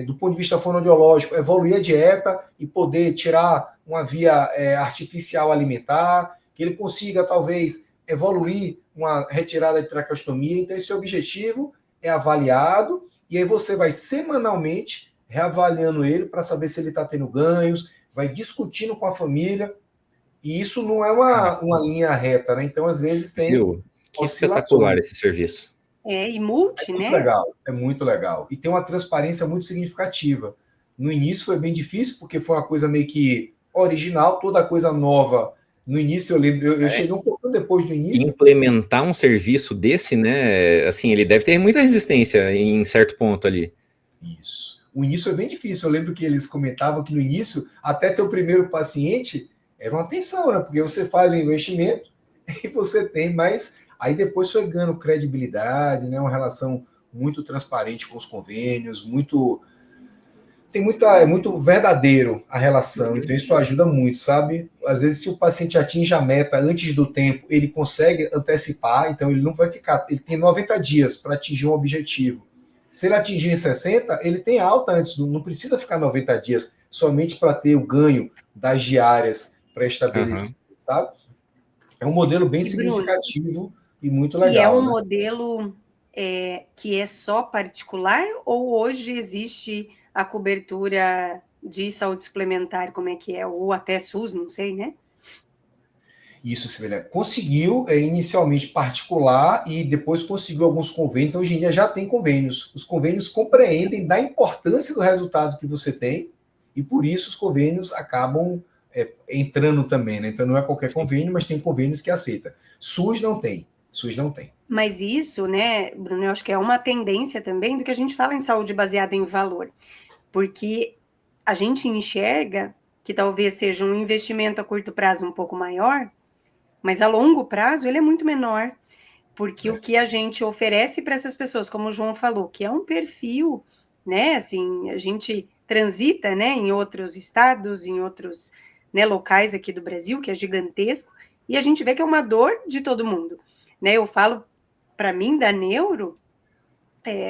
do ponto de vista fonoaudiológico, evoluir a dieta e poder tirar uma via artificial alimentar, que ele consiga, talvez, evoluir uma retirada de traqueostomia. Então, esse objetivo é avaliado, e aí você vai semanalmente reavaliando ele para saber se ele está tendo ganhos, vai discutindo com a família, e isso não é uma linha reta, né? Então, às vezes, tem... Viu? Que espetacular esse serviço. E multi, muito né? Legal, é muito legal. E tem uma transparência muito significativa. No início foi bem difícil, porque foi uma coisa meio que original, toda coisa nova. No início, eu lembro, eu cheguei um pouco depois do início. Implementar um serviço desse, né? Assim, ele deve ter muita resistência em certo ponto ali. Isso. O início é bem difícil. Eu lembro que eles comentavam que no início, até ter o primeiro paciente, era uma tensão, né? Porque você faz um investimento e você tem mais... Aí depois foi ganhando credibilidade, né? Uma relação muito transparente com os convênios, é muito verdadeiro a relação, então isso ajuda muito, sabe? Às vezes, se o paciente atinge a meta antes do tempo, ele consegue antecipar, então ele não vai ficar, ele tem 90 dias para atingir um objetivo. Se ele atingir em 60, ele tem alta antes, não precisa ficar 90 dias somente para ter o ganho das diárias pré-estabelecidas, sabe? É um modelo bem significativo e muito legal. E é um né? modelo que é só particular, ou hoje existe a cobertura de saúde suplementar, como é que é? Ou até SUS, não sei, né? Isso, Sibeli. Conseguiu inicialmente particular e depois conseguiu alguns convênios. Hoje em dia já tem convênios. Os convênios compreendem da importância do resultado que você tem e por isso os convênios acabam entrando também, né? Então não é qualquer convênio, mas tem convênios que aceita. SUS não tem. Mas isso, né, Bruno, eu acho que é uma tendência também do que a gente fala em saúde baseada em valor, porque a gente enxerga que talvez seja um investimento a curto prazo um pouco maior, mas a longo prazo ele é muito menor, porque o que a gente oferece para essas pessoas, como o João falou, que é um perfil, né, assim, a gente transita, né, em outros estados, em outros, né, locais aqui do Brasil, que é gigantesco, e a gente vê que é uma dor de todo mundo, né, eu falo, para mim, da neuro,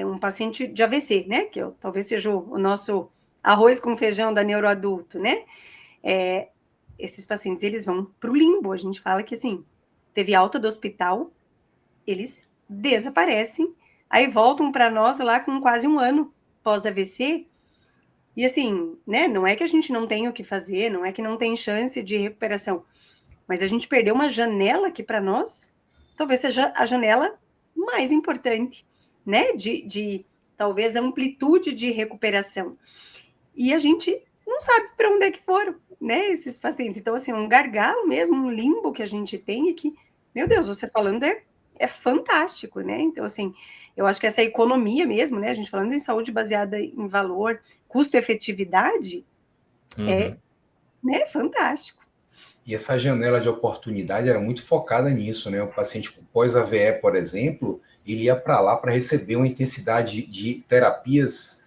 um paciente de AVC, né, que talvez seja o nosso arroz com feijão da neuroadulto, né, esses pacientes, eles vão para o limbo, a gente fala que, assim, teve alta do hospital, eles desaparecem, aí voltam para nós lá com quase um ano pós-AVC, e assim, né, não é que a gente não tem o que fazer, não é que não tem chance de recuperação, mas a gente perdeu uma janela que para nós, talvez seja a janela mais importante, né, de talvez amplitude de recuperação, e a gente não sabe para onde é que foram, né, esses pacientes, então assim, um gargalo mesmo, um limbo que a gente tem e que, meu Deus, você falando é fantástico, né? Então, assim, eu acho que essa economia mesmo, né? A gente falando em saúde baseada em valor, custo-efetividade, né, fantástico. E essa janela de oportunidade era muito focada nisso, né? O paciente com pós-AVE, por exemplo, ele ia para lá para receber uma intensidade de terapias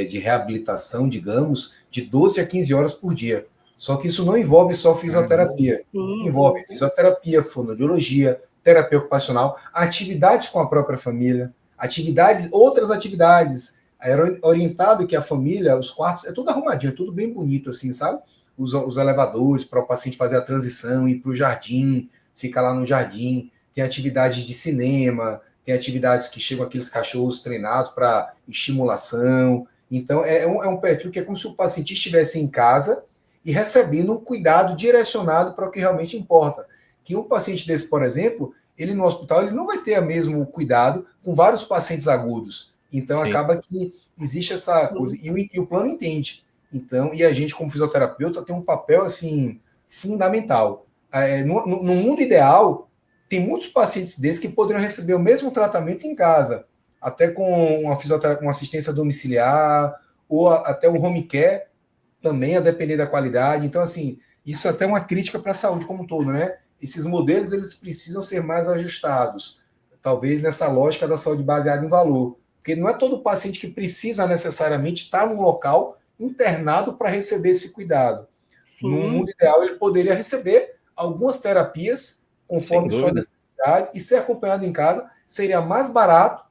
de reabilitação, digamos, de 12 a 15 horas por dia. Só que isso não envolve só fisioterapia. Envolve fisioterapia, fonoaudiologia, terapia ocupacional, atividades com a própria família, outras atividades. Era orientado que a família, os quartos, é tudo arrumadinho, é tudo bem bonito, assim, sabe? Os elevadores para o paciente fazer a transição, ir para o jardim, ficar lá no jardim. Tem atividades de cinema, tem atividades que chegam aqueles cachorros treinados para estimulação. Então, é um perfil que é como se o paciente estivesse em casa e recebendo um cuidado direcionado para o que realmente importa. Que um paciente desse, por exemplo, ele no hospital ele não vai ter o mesmo cuidado com vários pacientes agudos. Então, Sim. acaba que existe essa coisa. E o plano entende. Então, e a gente, como fisioterapeuta, tem um papel, assim, fundamental. No mundo ideal, tem muitos pacientes desses que poderiam receber o mesmo tratamento em casa, até com uma assistência domiciliar, ou até o home care, também, a depender da qualidade. Então, assim, isso é até uma crítica para a saúde como um todo, né? Esses modelos, eles precisam ser mais ajustados, talvez nessa lógica da saúde baseada em valor, porque não é todo paciente que precisa necessariamente estar num local internado para receber esse cuidado. Sim. No mundo ideal, ele poderia receber algumas terapias conforme sua necessidade e ser acompanhado em casa, seria mais barato,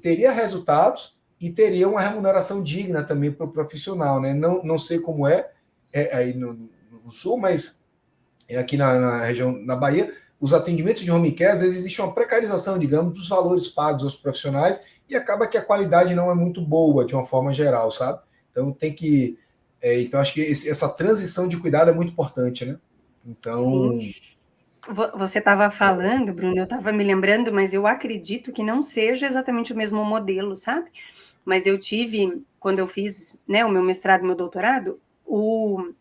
teria resultados e teria uma remuneração digna também para o profissional, né? Não sei como aí no sul, mas aqui na região, na Bahia, os atendimentos de home care, às vezes existe uma precarização, digamos, dos valores pagos aos profissionais e acaba que a qualidade não é muito boa de uma forma geral, sabe? Então tem que... então acho que essa transição de cuidado é muito importante, né? Então... Sim. Você estava falando, Bruno, eu estava me lembrando, mas eu acredito que não seja exatamente o mesmo modelo, sabe? Mas eu tive, quando eu fiz, né, o meu mestrado e meu doutorado, o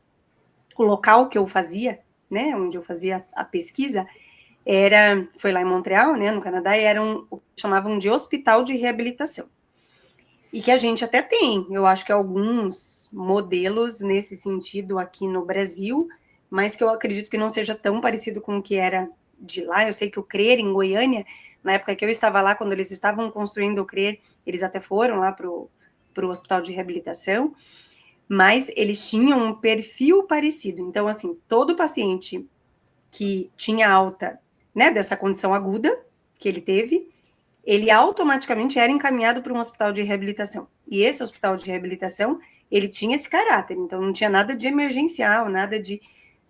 local que eu fazia, né, onde eu fazia a pesquisa, foi lá em Montreal, né, no Canadá, e era o que chamavam de hospital de reabilitação. E que a gente até tem, eu acho que alguns modelos nesse sentido aqui no Brasil, mas que eu acredito que não seja tão parecido com o que era de lá. Eu sei que o CRER, em Goiânia, na época que eu estava lá, quando eles estavam construindo o CRER, eles até foram lá para o hospital de reabilitação, mas eles tinham um perfil parecido. Então, assim, todo paciente que tinha alta, né, dessa condição aguda que ele teve, ele automaticamente era encaminhado para um hospital de reabilitação. E esse hospital de reabilitação, ele tinha esse caráter, então não tinha nada de emergencial, nada de,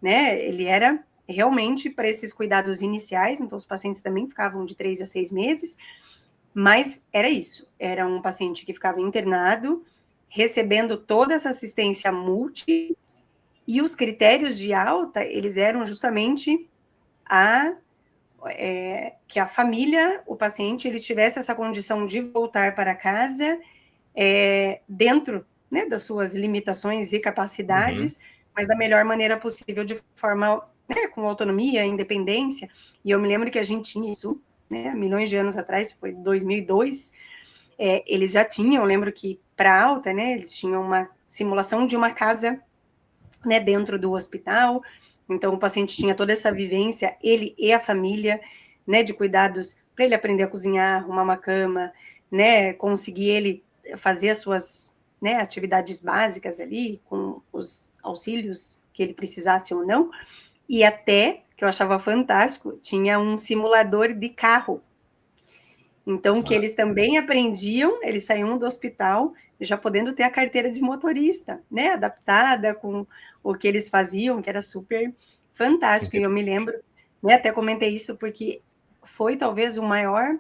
né, ele era realmente para esses cuidados iniciais, então os pacientes também ficavam de 3 a 6 meses, mas era isso, era um paciente que ficava internado, recebendo toda essa assistência multi, e os critérios de alta, eles eram justamente que a família, o paciente, ele tivesse essa condição de voltar para casa dentro, né, das suas limitações e capacidades, mas da melhor maneira possível, de forma, né, com autonomia, independência. E eu me lembro que a gente tinha isso, né, milhões de anos atrás, foi 2002, eles já tinham, eu lembro que para alta, né, eles tinham uma simulação de uma casa, né, dentro do hospital. Então, o paciente tinha toda essa vivência, ele e a família, né, de cuidados para ele aprender a cozinhar, arrumar uma cama, né, conseguir ele fazer as suas, né, atividades básicas ali, com os auxílios que ele precisasse ou não, e até, que eu achava fantástico, tinha um simulador de carro. Então, que eles também aprendiam, eles saíam do hospital já podendo ter a carteira de motorista, né, adaptada com o que eles faziam, que era super fantástico. E eu me lembro, né, até comentei isso porque foi talvez o maior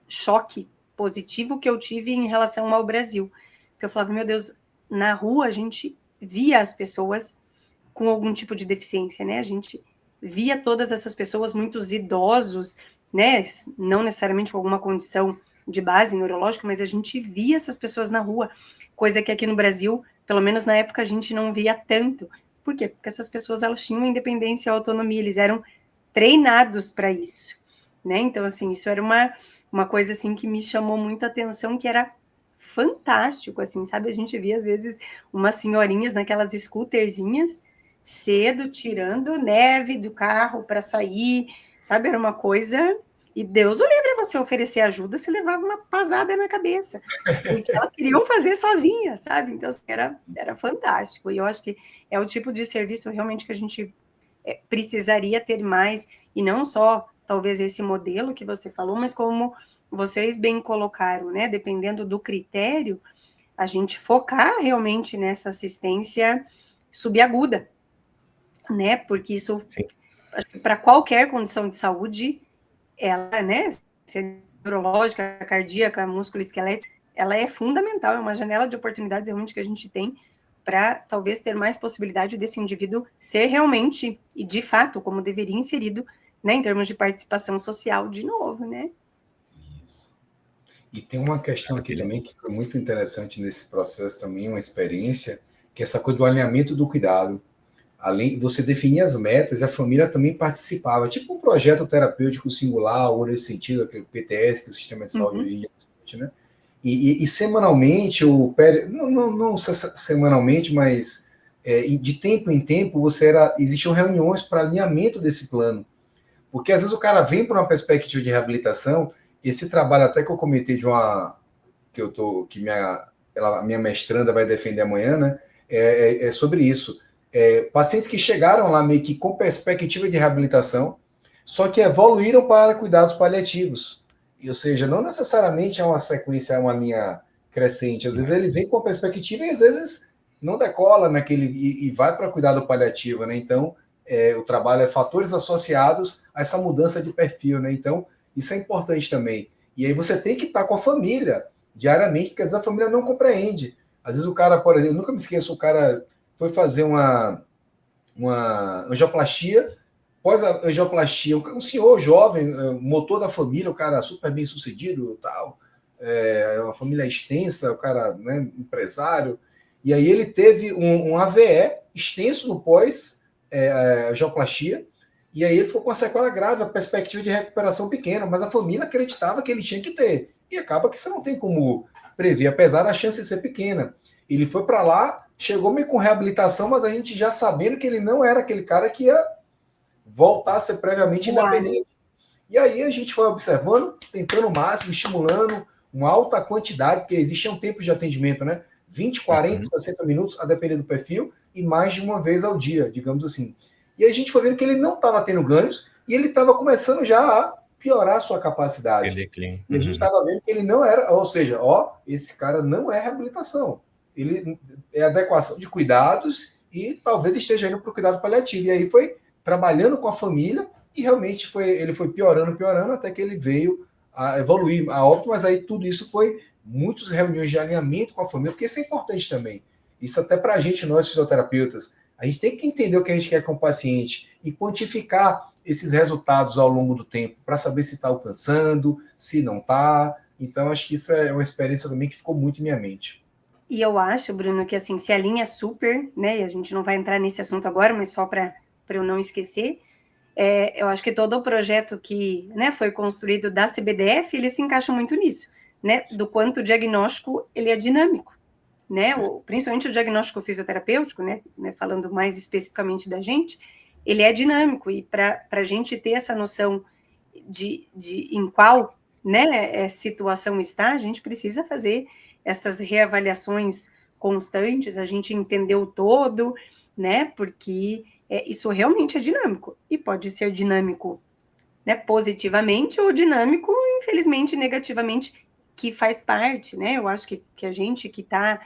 choque positivo que eu tive em relação ao Brasil. Porque eu falava, meu Deus, na rua a gente via as pessoas com algum tipo de deficiência, né? A gente via todas essas pessoas, muitos idosos, né? Não necessariamente com alguma condição de base neurológica, mas a gente via essas pessoas na rua, coisa que aqui no Brasil, pelo menos na época, a gente não via tanto. Por quê? Porque essas pessoas, elas tinham independência e autonomia, eles eram treinados para isso, né? Então, assim, isso era uma coisa, assim, que me chamou muita atenção, que era fantástico, assim, sabe? A gente via, às vezes, umas senhorinhas naquelas scooterzinhas, cedo, tirando neve do carro para sair, sabe? Era uma coisa... E Deus o livre você oferecer ajuda, se levava uma pasada na cabeça, porque elas queriam fazer sozinhas, sabe? Então, assim, era fantástico. E eu acho que é o tipo de serviço realmente que a gente precisaria ter mais, e não só, talvez, esse modelo que você falou, mas como vocês bem colocaram, né? Dependendo do critério, a gente focar realmente nessa assistência subaguda, né? Porque isso, para qualquer condição de saúde, ela, né, se neurológica, cardíaca, músculo-esquelética, ela é fundamental, é uma janela de oportunidades realmente que a gente tem para talvez ter mais possibilidade desse indivíduo ser realmente, e de fato, como deveria, inserido, né, em termos de participação social de novo, né? Isso. E tem uma questão aqui também que foi muito interessante nesse processo também, uma experiência, que é essa coisa do alinhamento do cuidado. Além de você definir as metas, a família também participava, tipo um projeto terapêutico singular, ou nesse sentido, aquele PTS, que o Sistema de Saúde hoje em dia discute, né? E semanalmente, não semanalmente, mas de tempo em tempo, existiam reuniões para alinhamento desse plano. Porque às vezes o cara vem para uma perspectiva de reabilitação, esse trabalho até que eu comentei a minha mestranda vai defender amanhã, né? É sobre isso. Pacientes que chegaram lá meio que com perspectiva de reabilitação, só que evoluíram para cuidados paliativos. Ou seja, não necessariamente é uma sequência, é uma linha crescente. Às vezes ele vem com a perspectiva e às vezes não decola naquele e vai para cuidado paliativo, né? Então, o trabalho é fatores associados a essa mudança de perfil, né? Então, isso é importante também. E aí você tem que estar com a família diariamente, porque às vezes a família não compreende. Às vezes o cara, por exemplo, eu nunca me esqueço, o cara foi fazer uma angioplastia. Após a angioplastia, um senhor jovem, motor da família, o cara super bem sucedido, tal, uma família extensa, o cara, né, empresário, e aí ele teve um AVE extenso no pós-angioplastia, e aí ele ficou com a sequela grave, a perspectiva de recuperação pequena, mas a família acreditava que ele tinha que ter, e acaba que você não tem como prever, apesar da chance de ser pequena. Ele foi para lá, chegou meio com reabilitação, mas a gente já sabendo que ele não era aquele cara que ia voltar a ser previamente independente. E aí a gente foi observando, tentando o máximo, estimulando uma alta quantidade, porque existiam tempos de atendimento, né? 20, 40, 60 minutos, a depender do perfil, e mais de uma vez ao dia, digamos assim. E a gente foi vendo que ele não estava tendo ganhos, e ele estava começando já a piorar a sua capacidade. E a gente estava vendo que ele não era, ou seja, esse cara não é reabilitação. Ele é adequação de cuidados e talvez esteja indo para o cuidado paliativo. E aí foi trabalhando com a família e realmente ele foi piorando, até que ele veio a evoluir a óbito, mas aí tudo isso foi muitas reuniões de alinhamento com a família, porque isso é importante também. Isso até para a gente, nós fisioterapeutas, a gente tem que entender o que a gente quer com o paciente e quantificar esses resultados ao longo do tempo, para saber se está alcançando, se não está. Então, acho que isso é uma experiência também que ficou muito em minha mente. E eu acho, Bruno, que assim, se alinha super, né, e a gente não vai entrar nesse assunto agora, mas só para eu não esquecer, eu acho que todo o projeto que, né, foi construído da CBDF, ele se encaixa muito nisso, né, do quanto o diagnóstico, ele é dinâmico, né, principalmente o diagnóstico fisioterapêutico, né, falando mais especificamente da gente, ele é dinâmico, e para a gente ter essa noção de em qual, né, situação está, a gente precisa fazer essas reavaliações constantes, a gente entender o todo, né, porque isso realmente é dinâmico, e pode ser dinâmico, né, positivamente, ou dinâmico, infelizmente, negativamente, que faz parte, né, eu acho que a gente que está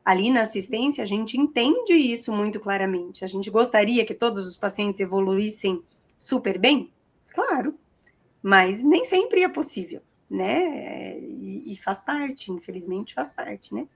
ali na assistência, a gente entende isso muito claramente, a gente gostaria que todos os pacientes evoluíssem super bem? Claro, mas nem sempre é possível, né, e faz parte, infelizmente faz parte, né.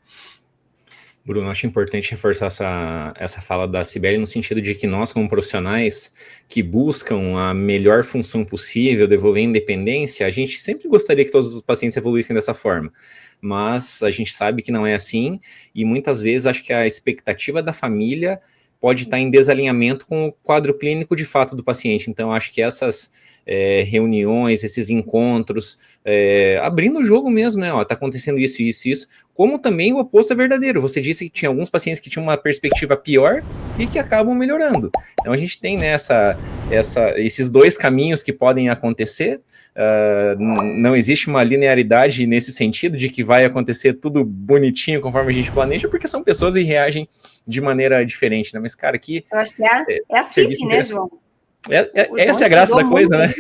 Bruno, acho importante reforçar essa fala da Cibele no sentido de que nós, como profissionais que buscam a melhor função possível, devolver independência, a gente sempre gostaria que todos os pacientes evoluíssem dessa forma, mas a gente sabe que não é assim, e muitas vezes acho que a expectativa da família pode estar em desalinhamento com o quadro clínico de fato do paciente. Então, acho que essas reuniões, esses encontros, abrindo o jogo mesmo, né? Tá acontecendo isso, como também o oposto é verdadeiro. Você disse que tinha alguns pacientes que tinham uma perspectiva pior e que acabam melhorando. Então, a gente tem, né, esses dois caminhos que podem acontecer. Não existe uma linearidade nesse sentido de que vai acontecer tudo bonitinho conforme a gente planeja, porque são pessoas e reagem de maneira diferente, né? Mas, cara, aqui... Eu acho que é a CIF, né, João? Essa é a graça da coisa, né?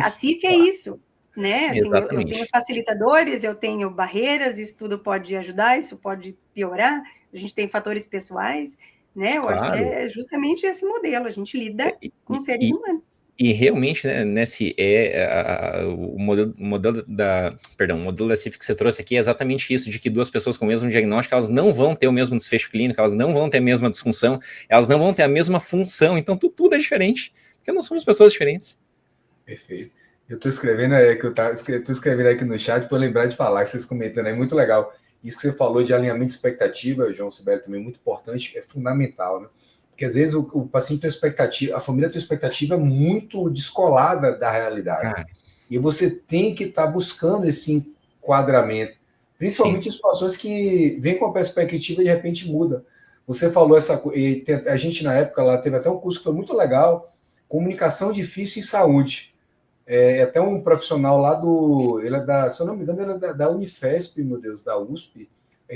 A CIF é isso, né? Assim, eu tenho facilitadores, eu tenho barreiras, isso tudo pode ajudar, isso pode piorar, a gente tem fatores pessoais, né? Eu acho que Claro. é justamente esse modelo, a gente lida com seres humanos. E realmente, né, nesse o modelo da CIF que você trouxe aqui é exatamente isso, de que duas pessoas com o mesmo diagnóstico, elas não vão ter o mesmo desfecho clínico, elas não vão ter a mesma disfunção, elas não vão ter a mesma função, então tudo é diferente, porque não somos pessoas diferentes. Perfeito. Eu estou escrevendo tô escrevendo aqui no chat para lembrar de falar, que vocês comentando, é muito legal. Isso que você falou de alinhamento de expectativa, João Sibeli, também muito importante, é fundamental, né? Porque às vezes o paciente tem expectativa, a família tem expectativa muito descolada da realidade. E você tem que estar buscando esse enquadramento, principalmente em situações que vem com a perspectiva e de repente muda. Você falou essa coisa, a gente na época lá teve até um curso que foi muito legal, comunicação difícil em saúde. Até um profissional lá ele é da, se eu não me engano, ele é da Unifesp, meu Deus, da USP,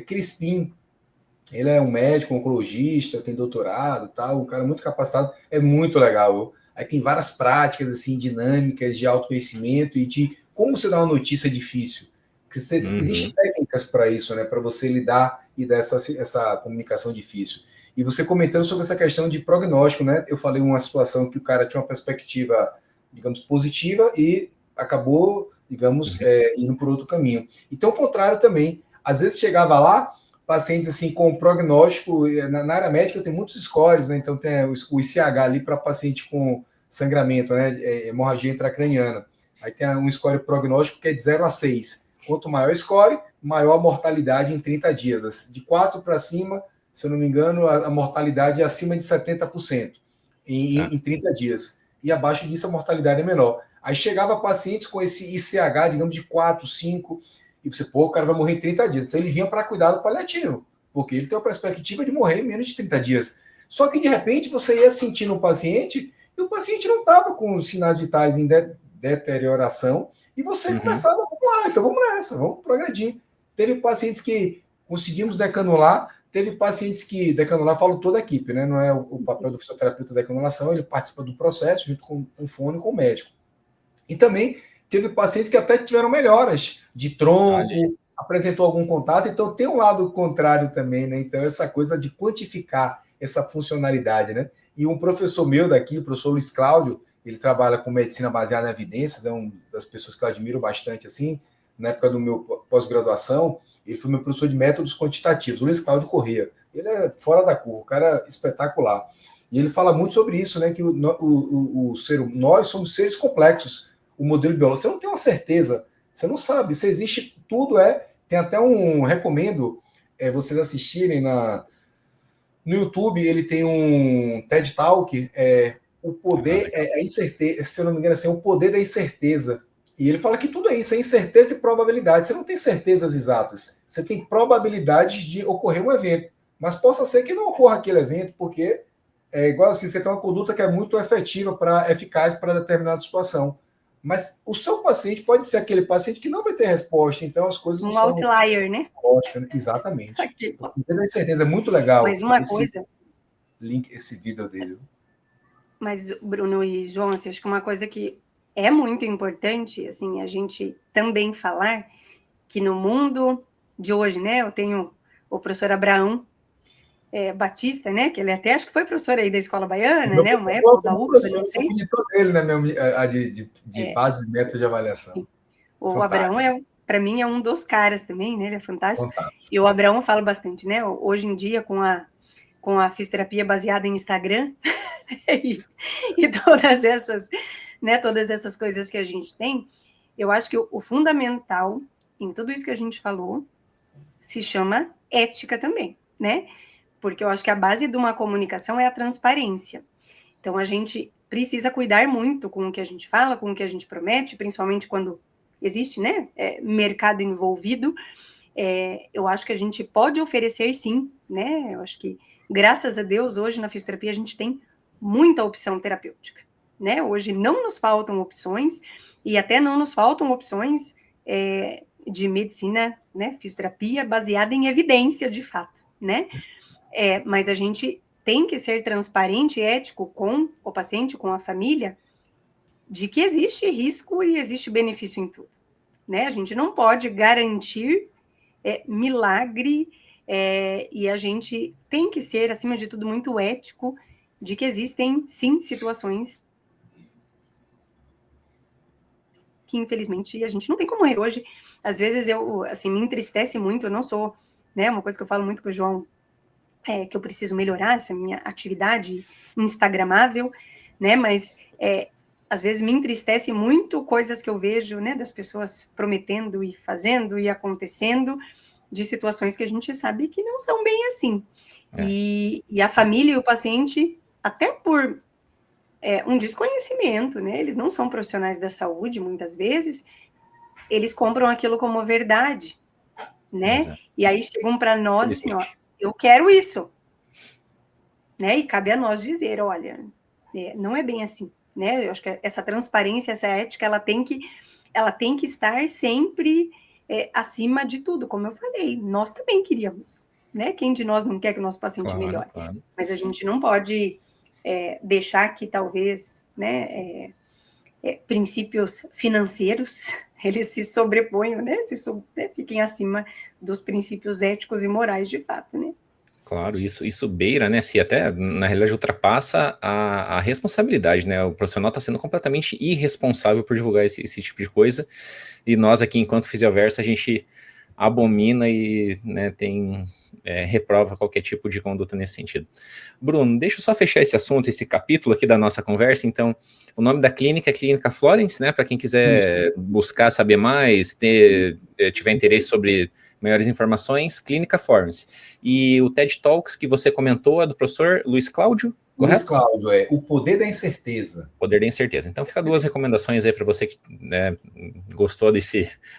Crispim. Ele é um médico, oncologista, tem doutorado, tal, um cara muito capacitado, é muito legal. Aí tem várias práticas assim dinâmicas de autoconhecimento e de como você dá uma notícia difícil. Existem técnicas para isso, né, para você lidar e dar essa comunicação difícil. E você comentando sobre essa questão de prognóstico, né? Eu falei uma situação que o cara tinha uma perspectiva, digamos, positiva e acabou, digamos, indo por outro caminho. Então, o contrário também. Às vezes chegava lá, pacientes assim com prognóstico, na área médica tem muitos scores, né? Então tem o ICH ali para paciente com sangramento, né? Hemorragia intracraniana. Aí tem um score prognóstico que é de 0 a 6. Quanto maior o score, maior a mortalidade em 30 dias. De 4 para cima, se eu não me engano, a mortalidade é acima de 70% em 30 dias. E abaixo disso a mortalidade é menor. Aí chegava pacientes com esse ICH, digamos, de 4, 5, e você, o cara vai morrer em 30 dias. Então ele vinha para cuidado paliativo, porque ele tem a perspectiva de morrer em menos de 30 dias. Só que de repente você ia sentindo o paciente, e o paciente não estava com os sinais vitais em deterioração, e você começava, vamos lá, então vamos nessa, vamos progredir. Teve pacientes que conseguimos decanular, teve pacientes que decanular, falo toda a equipe, né? Não é o papel do fisioterapeuta da decanulação, ele participa do processo junto com o fono e com o médico. E também teve pacientes que até tiveram melhoras de tronco, apresentou algum contato, então tem um lado contrário também, né? Então essa coisa de quantificar essa funcionalidade, né? E um professor meu daqui, o professor Luiz Cláudio, ele trabalha com medicina baseada em evidências, é uma das pessoas que eu admiro bastante, assim, na época do meu pós-graduação, ele foi meu professor de métodos quantitativos, o Luiz Cláudio Corrêa. Ele é fora da curva, um cara espetacular. E ele fala muito sobre isso, né? Que nós somos seres complexos. O modelo biológico, você não tem uma certeza, você não sabe, se existe tudo, tem até recomendo vocês assistirem no YouTube, ele tem um TED Talk, o poder, a incerteza, se eu não me engano, assim, o poder da incerteza, e ele fala que tudo é isso, é incerteza e probabilidade, você não tem certezas exatas, você tem probabilidades de ocorrer um evento, mas possa ser que não ocorra aquele evento, porque é igual assim, você tem uma conduta que é muito eficaz para determinada situação. Mas o seu paciente pode ser aquele paciente que não vai ter resposta, então as coisas não são... outlier, né? Exatamente. A incerteza é muito legal. Mas uma coisa... Esse vídeo dele. Mas, Bruno e João, assim, acho que uma coisa que é muito importante, assim, a gente também falar que no mundo de hoje, né, eu tenho o professor Abraão Batista, né, que ele até acho que foi professor aí da Escola Baiana, né, uma época da UPA, não sei. Eu dele, né, de base de método de avaliação. O fantástico. Abraão, para mim, é um dos caras também, né, ele é fantástico. E o Abraão fala bastante, né, hoje em dia com a fisioterapia baseada em Instagram e todas essas coisas que a gente tem, eu acho que o fundamental em tudo isso que a gente falou se chama ética também, né? Porque eu acho que a base de uma comunicação é a transparência. Então, a gente precisa cuidar muito com o que a gente fala, com o que a gente promete, principalmente quando existe, né, mercado envolvido. Eu acho que a gente pode oferecer, sim, né? Eu acho que, graças a Deus, hoje na fisioterapia a gente tem muita opção terapêutica, né? Hoje não nos faltam opções, e até não nos faltam opções de medicina, né, fisioterapia baseada em evidência, de fato, né? Mas a gente tem que ser transparente e ético com o paciente, com a família, de que existe risco e existe benefício em tudo, né? A gente não pode garantir milagre e a gente tem que ser, acima de tudo, muito ético de que existem, sim, situações que, infelizmente, a gente não tem como errar. Hoje, às vezes, assim, me entristece muito, eu não sou, né, uma coisa que eu falo muito com o João, que eu preciso melhorar essa minha atividade instagramável, né, mas às vezes me entristece muito coisas que eu vejo, né, das pessoas prometendo e fazendo e acontecendo, de situações que a gente sabe que não são bem assim. E a família e o paciente, até por um desconhecimento, né, eles não são profissionais da saúde, muitas vezes, eles compram aquilo como verdade, né, Exato. E aí chegam para nós assim, ó, eu quero isso, né, e cabe a nós dizer, olha, não é bem assim, né, eu acho que essa transparência, essa ética, ela tem que estar sempre acima de tudo, como eu falei, nós também queríamos, né, quem de nós não quer que o nosso paciente melhore, claro. Mas a gente não pode deixar que talvez, né, princípios financeiros, eles se sobreponham, né, fiquem acima dos princípios éticos e morais de fato, né. Claro, isso beira, né, se até, na realidade, ultrapassa a responsabilidade, né, o profissional está sendo completamente irresponsável por divulgar esse tipo de coisa, e nós aqui, enquanto Fisioverso, a gente abomina e, né, reprova qualquer tipo de conduta nesse sentido. Bruno, deixa eu só fechar esse assunto, esse capítulo aqui da nossa conversa. Então, o nome da clínica é Clínica Florence, né, para quem quiser buscar saber mais, tiver interesse sobre maiores informações, Clínica Florence. E o TED Talks que você comentou é do professor Luiz Cláudio, correto? Luiz Cláudio, O Poder da Incerteza. Poder da Incerteza. Então fica duas recomendações aí para você que, né, gostou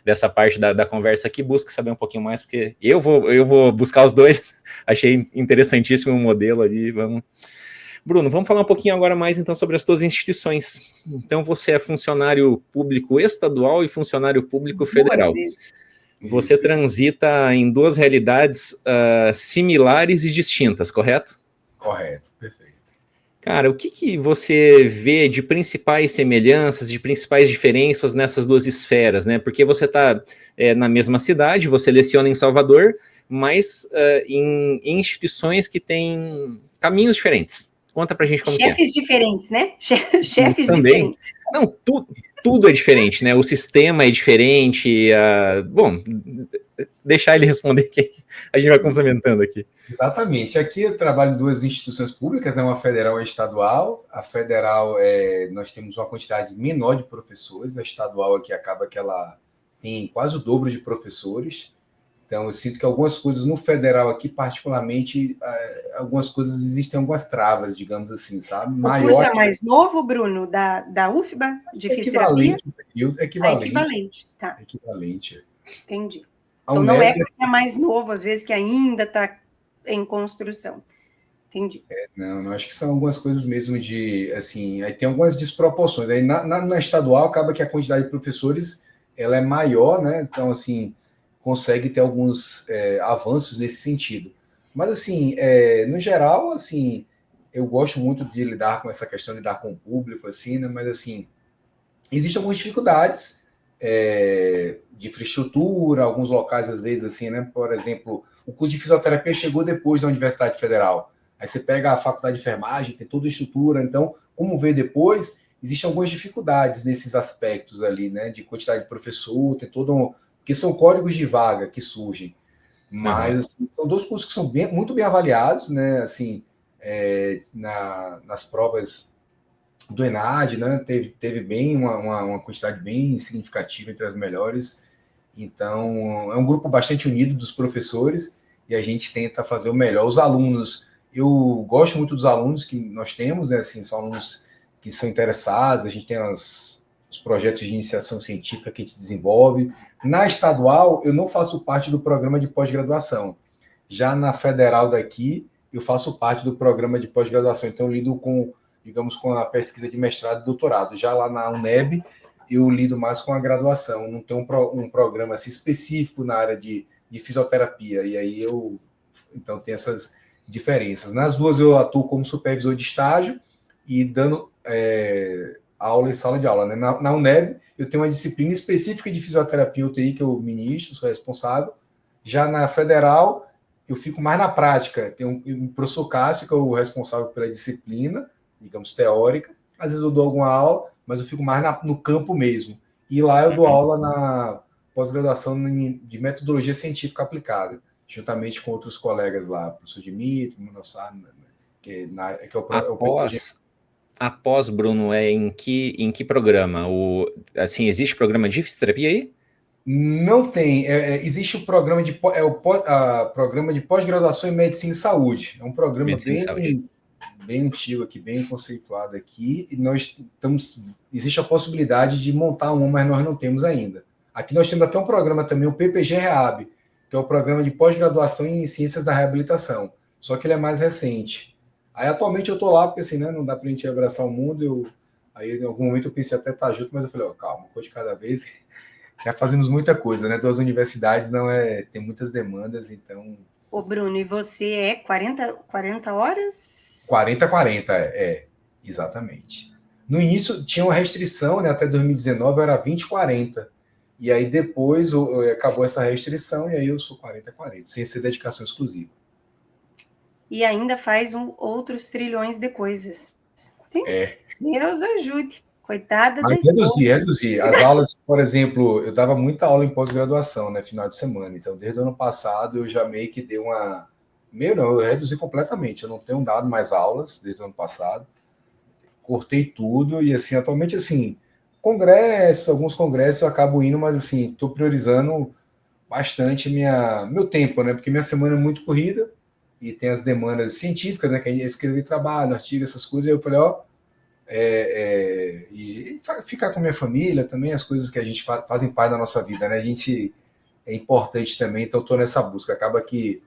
dessa parte da conversa aqui, busque saber um pouquinho mais, porque eu vou buscar os dois, achei interessantíssimo o modelo ali, vamos... Bruno, vamos falar um pouquinho agora mais então sobre as suas instituições. Então você é funcionário público estadual e funcionário público federal. Você transita em duas realidades similares e distintas, correto? Correto, perfeito. Cara, o que você vê de principais semelhanças, de principais diferenças nessas duas esferas, né? Porque você está na mesma cidade, você leciona em Salvador, mas em instituições que têm caminhos diferentes. Conta pra gente como Chefes diferentes, né? Chefes também. diferentes. Não, tudo é diferente, né? O sistema é diferente. Bom, deixar ele responder que a gente vai complementando aqui. Exatamente. Aqui eu trabalho em duas instituições públicas, né? Uma federal e uma estadual. A federal, nós temos uma quantidade menor de professores. A estadual aqui acaba que ela tem quase o dobro de professores. Então, eu sinto que algumas coisas no federal aqui, particularmente, algumas coisas, existem algumas travas, digamos assim, sabe? O curso é mais novo, Bruno, da UFBA, de fisioterapia? Equivalente. Tá. Equivalente. Entendi. Então, não é porque é mais novo, às vezes, que ainda está em construção. Entendi. Não, acho que são algumas coisas mesmo de, assim, aí tem algumas desproporções. Aí na estadual, acaba que a quantidade de professores, ela é maior, né? Então, assim, consegue ter alguns avanços nesse sentido. Mas, assim, no geral, assim, eu gosto muito de lidar com essa questão de lidar com o público, assim, né? Mas, assim, existem algumas dificuldades de infraestrutura, alguns locais, às vezes, assim, né? Por exemplo, o curso de fisioterapia chegou depois da Universidade Federal. Aí você pega a faculdade de enfermagem, tem toda a estrutura. Então, como veio depois, existem algumas dificuldades nesses aspectos ali, né? De quantidade de professor, tem todo porque são códigos de vaga que surgem. Mas assim, são dois cursos que são muito bem avaliados, né? Assim, nas provas do ENAD, né? Teve bem uma quantidade bem significativa entre as melhores. Então, é um grupo bastante unido dos professores e a gente tenta fazer o melhor. Os alunos, eu gosto muito dos alunos que nós temos, né? Assim, são alunos que são interessados, a gente tem os projetos de iniciação científica que a gente desenvolve. Na estadual, eu não faço parte do programa de pós-graduação. Já na federal daqui, eu faço parte do programa de pós-graduação. Então, eu lido com, digamos, com a pesquisa de mestrado e doutorado. Já lá na UNEB, eu lido mais com a graduação. Não tem um programa assim, específico na área de fisioterapia. E aí então, tem essas diferenças. Nas duas, eu atuo como supervisor de estágio e dando aula em sala de aula. Né? Na UNEB, eu tenho uma disciplina específica de fisioterapia UTI que eu ministro, sou responsável. Já na federal, eu fico mais na prática. Tem um professor Cássio, que é o responsável pela disciplina, digamos, teórica. Às vezes eu dou alguma aula, mas eu fico mais no campo mesmo. E lá eu dou aula na pós-graduação de metodologia científica aplicada, juntamente com outros colegas lá, o professor Dimitri, Monossar, que é o Após, Bruno, em que programa? Assim, existe programa de fisioterapia aí? Não tem. Existe o programa programa de pós-graduação em medicina e saúde. É um programa bem antigo aqui, bem conceituado aqui, e existe a possibilidade de montar mas nós não temos ainda. Aqui nós temos até um programa também, o PPG Reab, que é o programa de pós-graduação em ciências da reabilitação, só que ele é mais recente. Aí atualmente eu estou lá, porque assim, né, não dá para a gente abraçar o mundo, aí em algum momento eu pensei até estar junto, mas eu falei, calma, uma coisa de cada vez, já fazemos muita coisa, né, duas universidades tem muitas demandas, então... Ô, Bruno, e você é 40 horas? 40, exatamente. No início tinha uma restrição, né, até 2019 era 20-40, e aí depois acabou essa restrição, e aí eu sou 40-40, sem ser dedicação exclusiva. E ainda faz outros trilhões de coisas. Deus ajude. Coitada da esposa. Reduzir. As aulas, por exemplo, eu dava muita aula em pós-graduação, né, final de semana. Então, desde o ano passado, eu já meio que dei eu reduzi completamente. Eu não tenho dado mais aulas desde o ano passado. Cortei tudo e, assim, atualmente, assim, alguns congressos eu acabo indo, mas, assim, estou priorizando bastante meu tempo, né, porque minha semana é muito corrida e tem as demandas científicas, né, que a gente escreve trabalho, artigo, essas coisas, e eu falei, e ficar com a minha família também, as coisas que a gente fazem parte da nossa vida, né? A gente é importante também, então estou nessa busca. Acaba que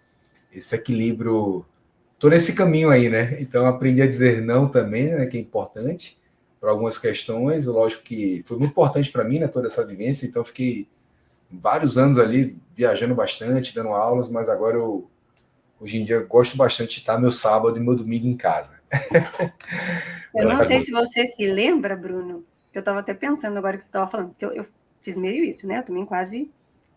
esse equilíbrio, estou nesse caminho aí, né? Então aprendi a dizer não também, né? Que é importante para algumas questões. Lógico que foi muito importante para mim, né? Toda essa vivência. Então fiquei vários anos ali viajando bastante, dando aulas, mas agora hoje em dia gosto bastante de estar meu sábado e meu domingo em casa. Eu não sei se você se lembra, Bruno, eu estava até pensando agora que você estava falando, que eu fiz meio isso, né? Eu também quase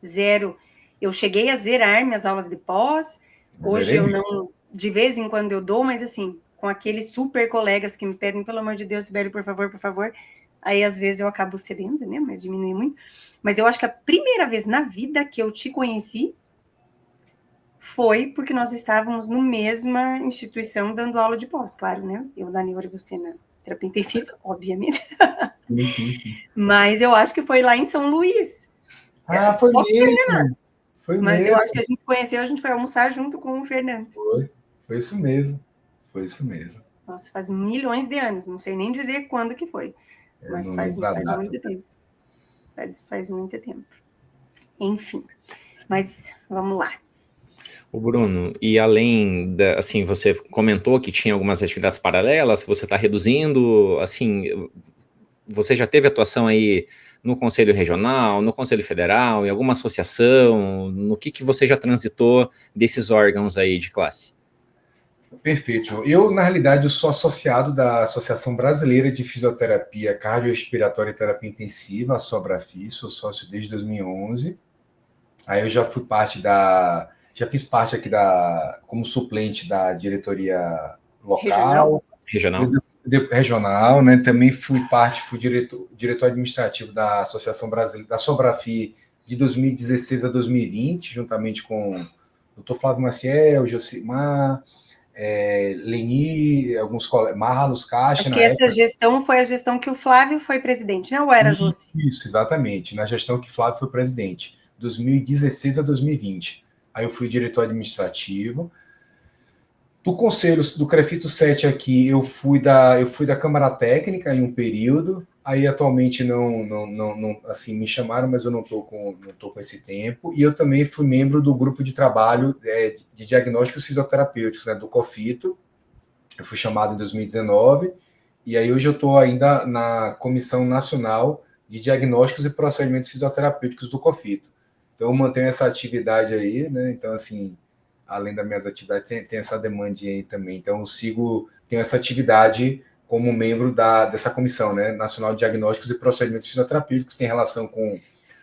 zero. Eu cheguei a zerar minhas aulas de pós, hoje eu não, de vez em quando eu dou, mas assim, com aqueles super colegas que me pedem, pelo amor de Deus, Sibeli, por favor, aí às vezes eu acabo cedendo, né? Mas diminui muito. Mas eu acho que a primeira vez na vida que eu te conheci foi porque nós estávamos na mesma instituição dando aula de pós, claro, né? Eu na neuro e você na terapia intensiva, obviamente. Mas eu acho que foi lá em São Luís. Foi mesmo. Mas eu acho que a gente se conheceu, a gente foi almoçar junto com o Fernando. Foi isso mesmo. Nossa, faz milhões de anos, não sei nem dizer quando que foi. Mas faz muito tempo. Faz muito tempo. Enfim, mas vamos lá. O Bruno, e além assim, você comentou que tinha algumas atividades paralelas, que você está reduzindo, assim, você já teve atuação aí no Conselho Regional, no Conselho Federal, em alguma associação, no que você já transitou desses órgãos aí de classe? Perfeito. Eu, na realidade, eu sou associado da Associação Brasileira de Fisioterapia Cardiorrespiratória e Terapia Intensiva, a SOBRAFI, sou sócio desde 2011. Aí eu já fui já fiz parte aqui como suplente da diretoria local. Regional, né? Também fui diretor administrativo da Associação Brasileira, da SOBRAFI, de 2016 a 2020, juntamente com o Dr. Flávio Maciel, Josimar, Leni, alguns colegas, Marlos Caixa. Acho que essa gestão foi a gestão que o Flávio foi presidente, não? Ou era Josi? Isso, exatamente, na gestão que o Flávio foi presidente, 2016 a 2020. Aí eu fui diretor administrativo. Do conselho do CREFITO 7 aqui, eu fui da Câmara Técnica em um período. Aí atualmente não assim, me chamaram, mas eu não tô com esse tempo. E eu também fui membro do grupo de trabalho de diagnósticos fisioterapêuticos, né, do COFITO. Eu fui chamado em 2019. E aí hoje eu estou ainda na Comissão Nacional de Diagnósticos e Procedimentos Fisioterapêuticos do COFITO. Então, eu mantenho essa atividade aí, né? Então, assim, além das minhas atividades, tem essa demanda aí também. Então, eu tenho essa atividade como membro dessa comissão, né? Nacional de Diagnósticos e Procedimentos Fisioterapêuticos, que tem relação com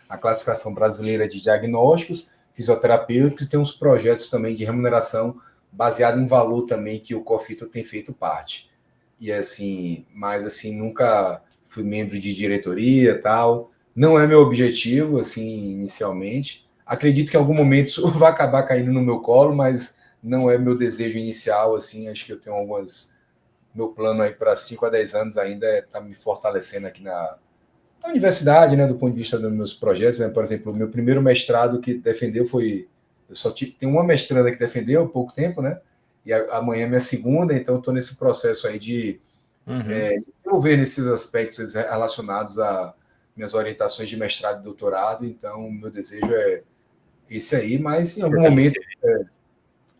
a classificação brasileira de diagnósticos, fisioterapêuticos, e tem uns projetos também de remuneração baseado em valor também, que o COFITO tem feito parte. E assim, mas assim, nunca fui membro de diretoria, tal. Não é meu objetivo, assim, inicialmente. Acredito que em algum momento isso vai acabar caindo no meu colo, mas não é meu desejo inicial, assim. Acho que eu tenho meu plano aí para 5 a 10 anos ainda é estar me fortalecendo aqui na universidade, né, do ponto de vista dos meus projetos, né? Por exemplo, o meu primeiro mestrado que defendeu foi... Eu só tenho uma mestranda que defendeu há pouco tempo, né? E amanhã é minha segunda, então estou nesse processo aí de desenvolver nesses aspectos relacionados a minhas orientações de mestrado e doutorado. Então, meu desejo é esse aí, mas em algum momento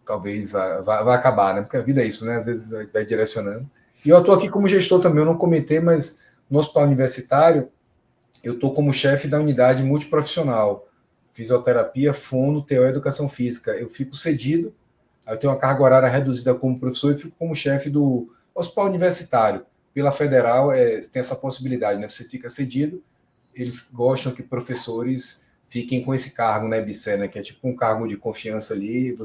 talvez vai acabar, né? Porque a vida é isso, né? Às vezes vai direcionando. E eu estou aqui como gestor também, eu não comentei, mas no hospital universitário eu estou como chefe da unidade multiprofissional, fisioterapia, fono, TO e educação física. Eu fico cedido, eu tenho uma carga horária reduzida como professor e fico como chefe do hospital universitário. Pela federal, tem essa possibilidade, né? Você fica cedido, eles gostam que professores fiquem com esse cargo, né, BC, né? Que é tipo um cargo de confiança ali,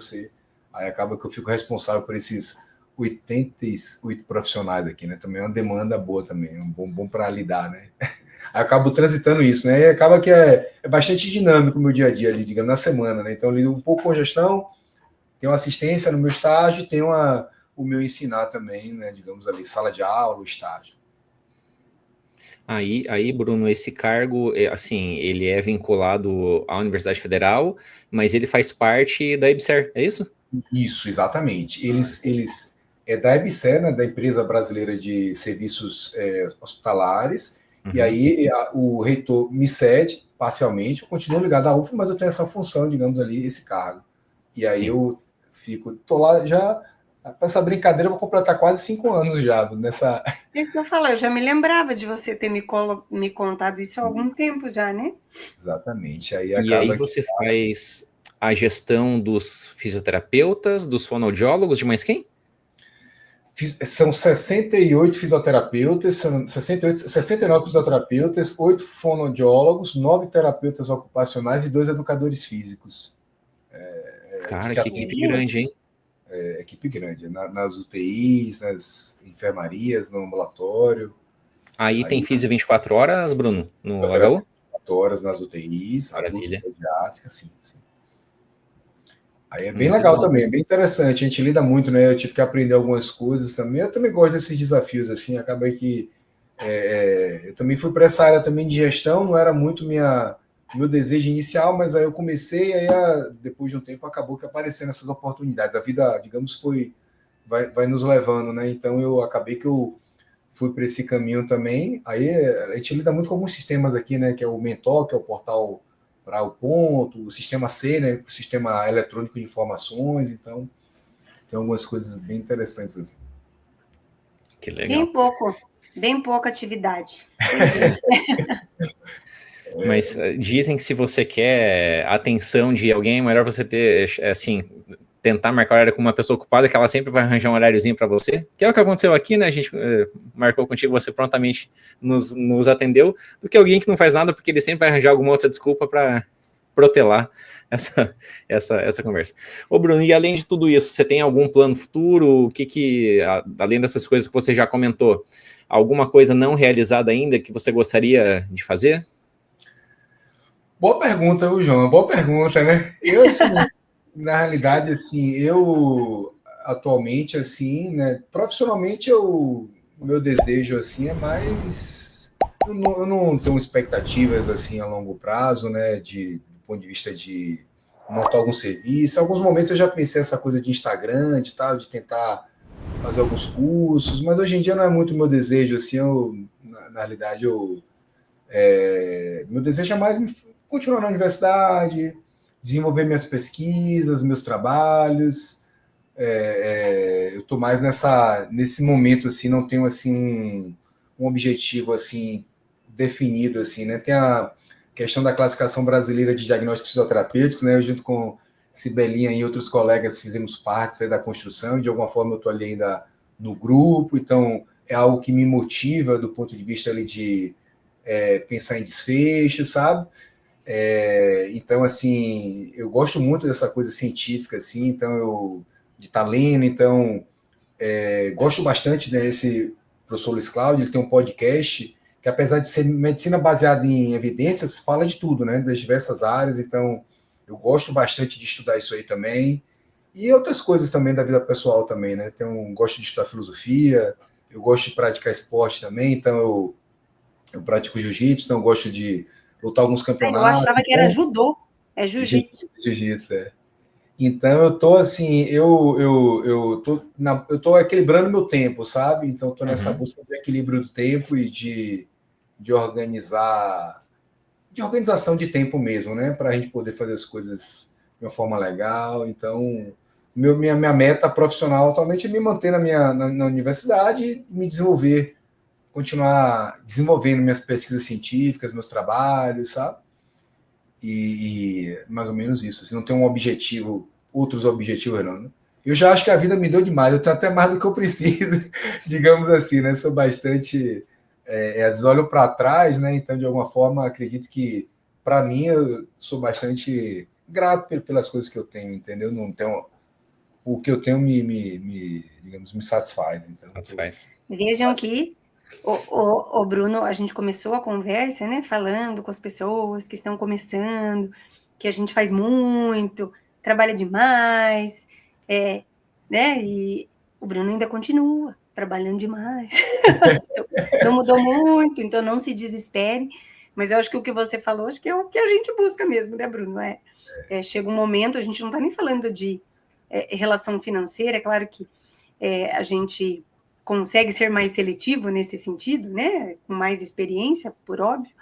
aí acaba que eu fico responsável por esses 88 profissionais aqui, né? Também é uma demanda boa também, bom para lidar, né? Aí eu acabo transitando isso, né? E acaba que é bastante dinâmico o meu dia a dia ali, digamos, na semana, né? Então eu lido um pouco com gestão, tenho assistência no meu estágio, tenho o meu ensinar também, né? Digamos ali, sala de aula, estágio. Aí, Bruno, esse cargo, assim, ele é vinculado à Universidade Federal, mas ele faz parte da EBSER, é isso? Isso, exatamente. Eles é da EBSER, né, da Empresa Brasileira de Serviços Hospitalares, e aí o reitor me cede parcialmente, eu continuo ligado à UF, mas eu tenho essa função, digamos ali, esse cargo. E aí eu tô lá já, para essa brincadeira, eu vou completar quase 5 anos já nessa... Isso que eu falo, eu já me lembrava de você ter me contado isso há algum tempo já, né? Exatamente. Aí E aí acaba você faz a gestão dos fisioterapeutas, dos fonoaudiólogos, de mais quem? São 68 fisioterapeutas, 69 fisioterapeutas, 8 fonoaudiólogos, 9 terapeutas ocupacionais e 2 educadores físicos. Cara, que equipe grande, hein? Equipe grande. Nas UTIs, nas enfermarias, no ambulatório. Aí tem físio 24 horas, Bruno, no HU? 24 horas nas UTIs, Maravilha. adulto pediátrica, sim. Aí é bem Muito legal bom. também, é bem interessante. A gente lida muito, né? Eu tive que aprender algumas coisas também. Eu também gosto desses desafios, assim. Acaba que eu também fui para essa área também de gestão, não era muito meu desejo inicial, mas aí eu comecei, aí depois de um tempo acabou que aparecendo essas oportunidades. A vida, digamos, vai nos levando, né? Então eu acabei que eu fui para esse caminho também. Aí a gente lida muito com alguns sistemas aqui, né? Que é o Mentor, que é o portal para o ponto, o sistema C, né? O sistema eletrônico de informações. Então tem algumas coisas bem interessantes assim. Que legal. Bem pouca atividade. Mas dizem que se você quer a atenção de alguém, é melhor você ter, assim, tentar marcar horário com uma pessoa ocupada, que ela sempre vai arranjar um horáriozinho para você, que é o que aconteceu aqui, né? A gente marcou contigo, você prontamente nos atendeu, do que alguém que não faz nada, porque ele sempre vai arranjar alguma outra desculpa para protelar essa conversa. Ô Bruno, e além de tudo isso, você tem algum plano futuro? Além dessas coisas que você já comentou, alguma coisa não realizada ainda que você gostaria de fazer? Boa pergunta, João. Boa pergunta, né? Eu, assim, na realidade, assim, eu atualmente, assim, né, profissionalmente, o meu desejo, assim, é mais... Eu não tenho expectativas, assim, a longo prazo, né, do ponto de vista de montar algum serviço. Em alguns momentos eu já pensei essa coisa de Instagram, de tal, de tentar fazer alguns cursos, mas hoje em dia não é muito meu desejo, assim, na realidade, meu desejo é mais continuar na universidade, desenvolver minhas pesquisas, meus trabalhos. Eu estou mais nesse momento, assim, não tenho assim um objetivo assim definido, assim, né? Tem a questão da classificação brasileira de diagnósticos fisioterapêuticos, né? Eu, junto com Cibelinha e outros colegas, fizemos parte aí da construção, e de alguma forma eu estou ali ainda no grupo, então é algo que me motiva do ponto de vista ali de pensar em desfecho, sabe? Então, assim, eu gosto muito dessa coisa científica, assim, então de estar lendo, então gosto bastante desse professor Luiz Cláudio, ele tem um podcast que, apesar de ser medicina baseada em evidências, fala de tudo, né, das diversas áreas, então eu gosto bastante de estudar isso aí também, e outras coisas também da vida pessoal também, né, gosto de estudar filosofia, eu gosto de praticar esporte também, então eu pratico jiu-jitsu, então eu gosto de lutar alguns Eu campeonatos. achava que era judô, é jiu-jitsu. Jiu-jitsu, Então eu tô assim, eu tô equilibrando meu tempo, sabe? Então eu tô nessa busca de equilíbrio do tempo e de organização de tempo mesmo, né? Para a gente poder fazer as coisas de uma forma legal. Então, minha meta profissional atualmente é me manter na universidade e me desenvolver, continuar desenvolvendo minhas pesquisas científicas, meus trabalhos, sabe? E mais ou menos isso. Assim, não tem um objetivo, outros objetivos, não. Né? Eu já acho que a vida me deu demais. Eu tenho até mais do que eu preciso, digamos assim, né? Sou bastante... às vezes olho para trás, né? Então, de alguma forma, acredito que, para mim, eu sou bastante grato pelas coisas que eu tenho, entendeu? Não tenho... O que eu tenho digamos, me satisfaz. Então, satisfaz. Vejam que o Bruno, a gente começou a conversa, né, falando com as pessoas que estão começando, que a gente faz muito, trabalha demais, né, e o Bruno ainda continua trabalhando demais. Não mudou muito, então não se desespere, mas eu acho que o que você falou, acho que é o que a gente busca mesmo, né, Bruno? Chega um momento, a gente não está nem falando de relação financeira, é claro que a gente consegue ser mais seletivo nesse sentido, né? Com mais experiência, por óbvio,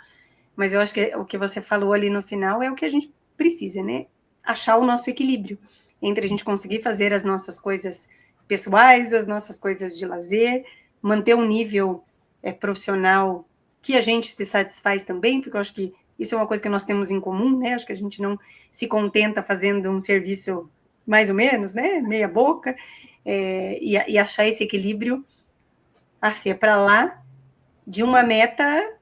mas eu acho que o que você falou ali no final é o que a gente precisa, né? Achar o nosso equilíbrio entre a gente conseguir fazer as nossas coisas pessoais, as nossas coisas de lazer, manter um nível profissional que a gente se satisfaz também, porque eu acho que isso é uma coisa que nós temos em comum, né? Acho que a gente não se contenta fazendo um serviço mais ou menos, né? Meia boca, e achar esse equilíbrio é para lá de uma meta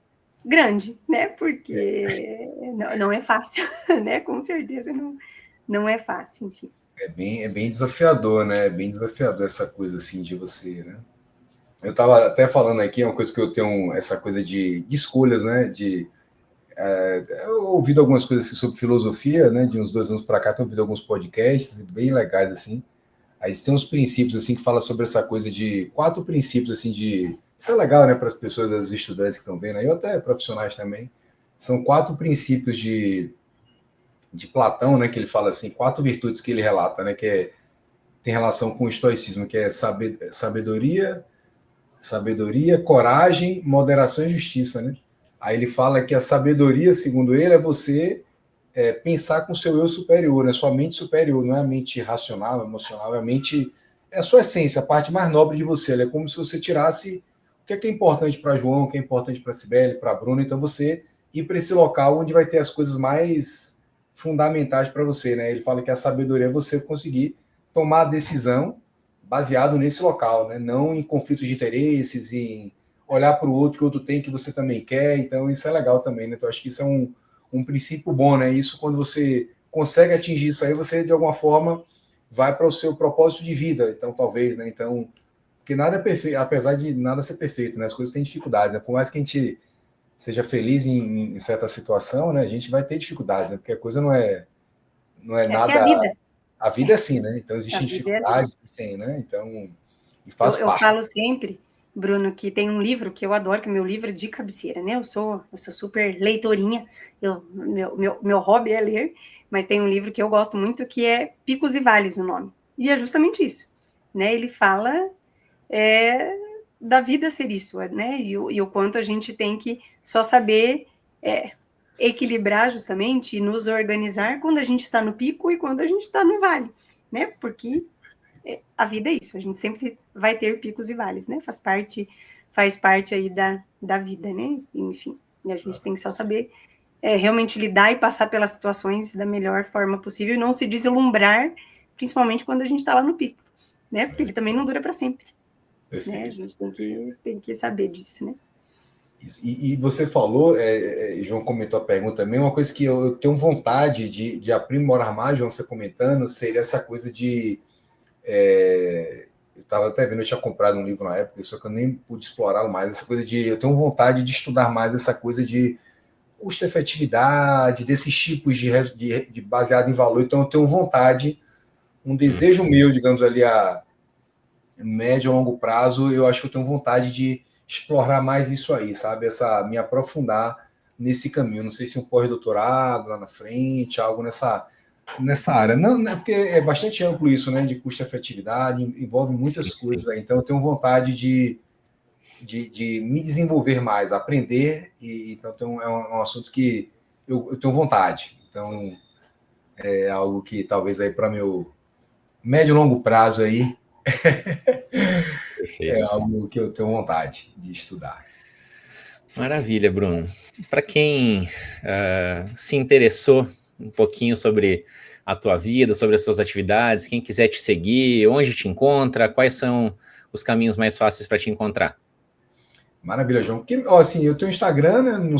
grande, né? Porque não é fácil, né? Com certeza não é fácil, enfim. É bem desafiador, né? É bem desafiador essa coisa assim de você, né? Eu estava até falando aqui, é uma coisa que eu tenho, essa coisa de escolhas, né? Eu ouvido algumas coisas assim sobre filosofia, né? De uns 2 anos para cá, tenho ouvido alguns podcasts bem legais assim. Aí tem uns princípios assim que fala sobre essa coisa de 4 princípios assim de isso é legal, né? Para as pessoas, os estudantes que estão vendo aí, ou até profissionais também. São 4 princípios de Platão, né? Que ele fala assim, 4 virtudes que ele relata, né? Tem relação com o estoicismo, que é sabedoria, coragem, moderação e justiça, né? Aí ele fala que a sabedoria, segundo ele, é você pensar com o seu eu superior, né? Sua mente superior, não é a mente racional, emocional, é a sua essência, a parte mais nobre de você. É como se você tirasse o que é importante para João, o que é importante para Cibele, para Bruno, então você ir para esse local onde vai ter as coisas mais fundamentais para você, né? Ele fala que a sabedoria é você conseguir tomar a decisão baseado nesse local, né? Não em conflitos de interesses, em olhar para o outro que o outro tem que você também quer. Então isso é legal também, né? Então acho que isso é um princípio bom, né? Isso quando você consegue atingir isso aí, você de alguma forma vai para o seu propósito de vida. Então talvez, né? Então porque nada é perfeito, apesar de nada ser perfeito, né? As coisas têm dificuldades, né? Por mais que a gente seja feliz em certa situação, né? A gente vai ter dificuldades, né? Porque a coisa não é Essa nada. é a vida. A vida é assim, né? Então existem dificuldades, assim. né? Então, e faz eu parte. falo sempre, Bruno, que tem um livro que eu adoro, que é meu livro de cabeceira, né? Eu sou super leitorinha, meu hobby é ler, mas tem um livro que eu gosto muito que é Picos e Vales, o nome. E é justamente isso, né? Ele fala da vida ser isso, né? E o quanto a gente tem que só saber equilibrar justamente e nos organizar quando a gente está no pico e quando a gente está no vale, né? Porque a vida é isso, a gente sempre vai ter picos e vales, né? Faz parte aí da vida, né? Enfim, e a gente tem que só saber realmente lidar e passar pelas situações da melhor forma possível e não se deslumbrar, principalmente quando a gente está lá no pico, né? Porque ele também não dura para sempre. Né? A gente tem que saber disso, né? E você falou, João comentou a pergunta também, uma coisa que eu tenho vontade de aprimorar mais, João, você comentando, seria essa coisa de... eu estava até vendo, eu tinha comprado um livro na época, só que eu nem pude explorá-lo mais, essa coisa de... Eu tenho vontade de estudar mais essa coisa de custo-efetividade, desses tipos de baseado em valor, então eu tenho vontade, um desejo meu, digamos ali, a médio a longo prazo, eu acho que eu tenho vontade de explorar mais isso aí, sabe? Me aprofundar nesse caminho. Não sei se um pós-doutorado lá na frente, algo nessa área. Não, né? Porque é bastante amplo isso, né? De custo-efetividade, envolve muitas coisas aí. Então, eu tenho vontade de me desenvolver mais, aprender, então é um assunto que eu tenho vontade. Então, é algo que talvez aí para meu médio e longo prazo aí é algo que eu tenho vontade de estudar. Maravilha, Bruno. Para quem se interessou um pouquinho sobre a tua vida, sobre as tuas atividades, quem quiser te seguir, onde te encontra, quais são os caminhos mais fáceis para te encontrar? Maravilha, João. Porque, assim, eu tenho Instagram, né? Não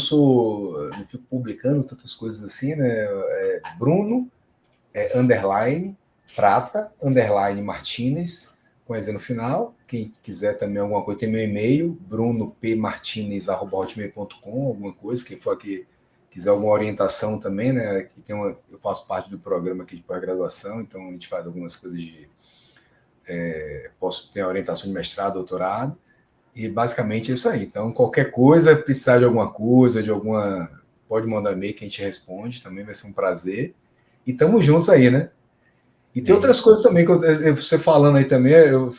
fico publicando tantas coisas assim, né? Bruno, underline, Prata, underline, Martinez, com EZ no final. Quem quiser também alguma coisa, tem meu e-mail, brunopmartinez@hotmail.com, alguma coisa, quem for aqui quiser alguma orientação também, né? Eu faço parte do programa aqui de pós-graduação, então a gente faz algumas coisas posso ter orientação de mestrado, doutorado, e basicamente é isso aí. Então, qualquer coisa, precisar de alguma coisa, pode mandar e-mail que a gente responde, também vai ser um prazer. E estamos juntos aí, né? E tem outras coisas também, você falando aí também,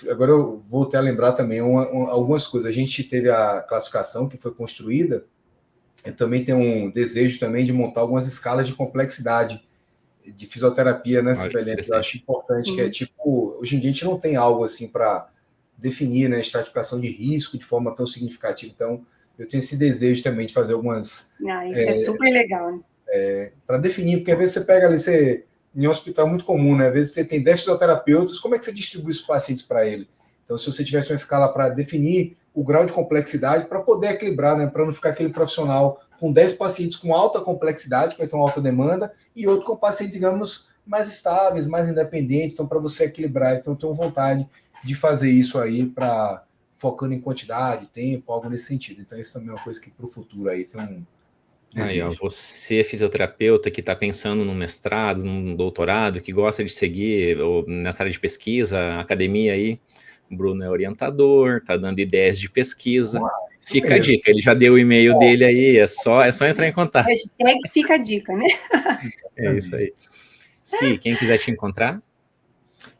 agora eu voltei a lembrar também algumas coisas. A gente teve a classificação que foi construída, eu também tenho um desejo também de montar algumas escalas de complexidade de fisioterapia, né, Sibeli? Eu acho importante, que é tipo, hoje em dia a gente não tem algo assim para definir, né, estratificação de risco de forma tão significativa. Então, eu tenho esse desejo também de fazer algumas... Isso é super legal, né? Para definir, porque às vezes você pega ali, em um hospital muito comum, né? Às vezes você tem 10 fisioterapeutas, como é que você distribui os pacientes para ele? Então, se você tivesse uma escala para definir o grau de complexidade, para poder equilibrar, né? Para não ficar aquele profissional com 10 pacientes com alta complexidade, que vai ter uma alta demanda, e outro com pacientes, digamos, mais estáveis, mais independentes, então para você equilibrar. Então, eu tenho vontade de fazer isso aí, focando em quantidade, tempo, algo nesse sentido. Então, isso também é uma coisa que para o futuro aí tem um... Aí, ó, você é fisioterapeuta que está pensando num mestrado, num doutorado, que gosta de seguir ou nessa área de pesquisa, academia aí, o Bruno é orientador, tá dando ideias de pesquisa. Fica mesmo a dica, ele já deu o e-mail dele aí, é só entrar em contato. Hashtag fica a dica, né? É isso aí. Se quem quiser te encontrar.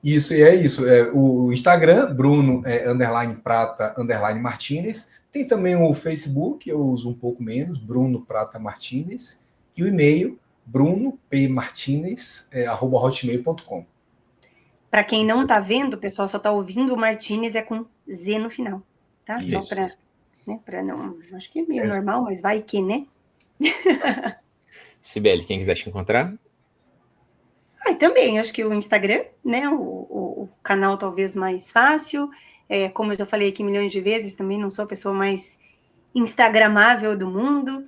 Isso, isso. O Instagram, Bruno, underline Prata, underline Martinez. Tem também o Facebook, eu uso um pouco menos, Bruno Prata Martinez, e o e-mail, brunopmartinez@hotmail.com. Para quem não está vendo, o pessoal só está ouvindo, o Martinez é com Z no final, tá? Isso. Só para não... Acho que é meio normal, mas vai que, né? Sibeli, quem quiser te encontrar? Também, acho que o Instagram, né? O canal talvez mais fácil. Como eu já falei aqui milhões de vezes, também não sou a pessoa mais instagramável do mundo.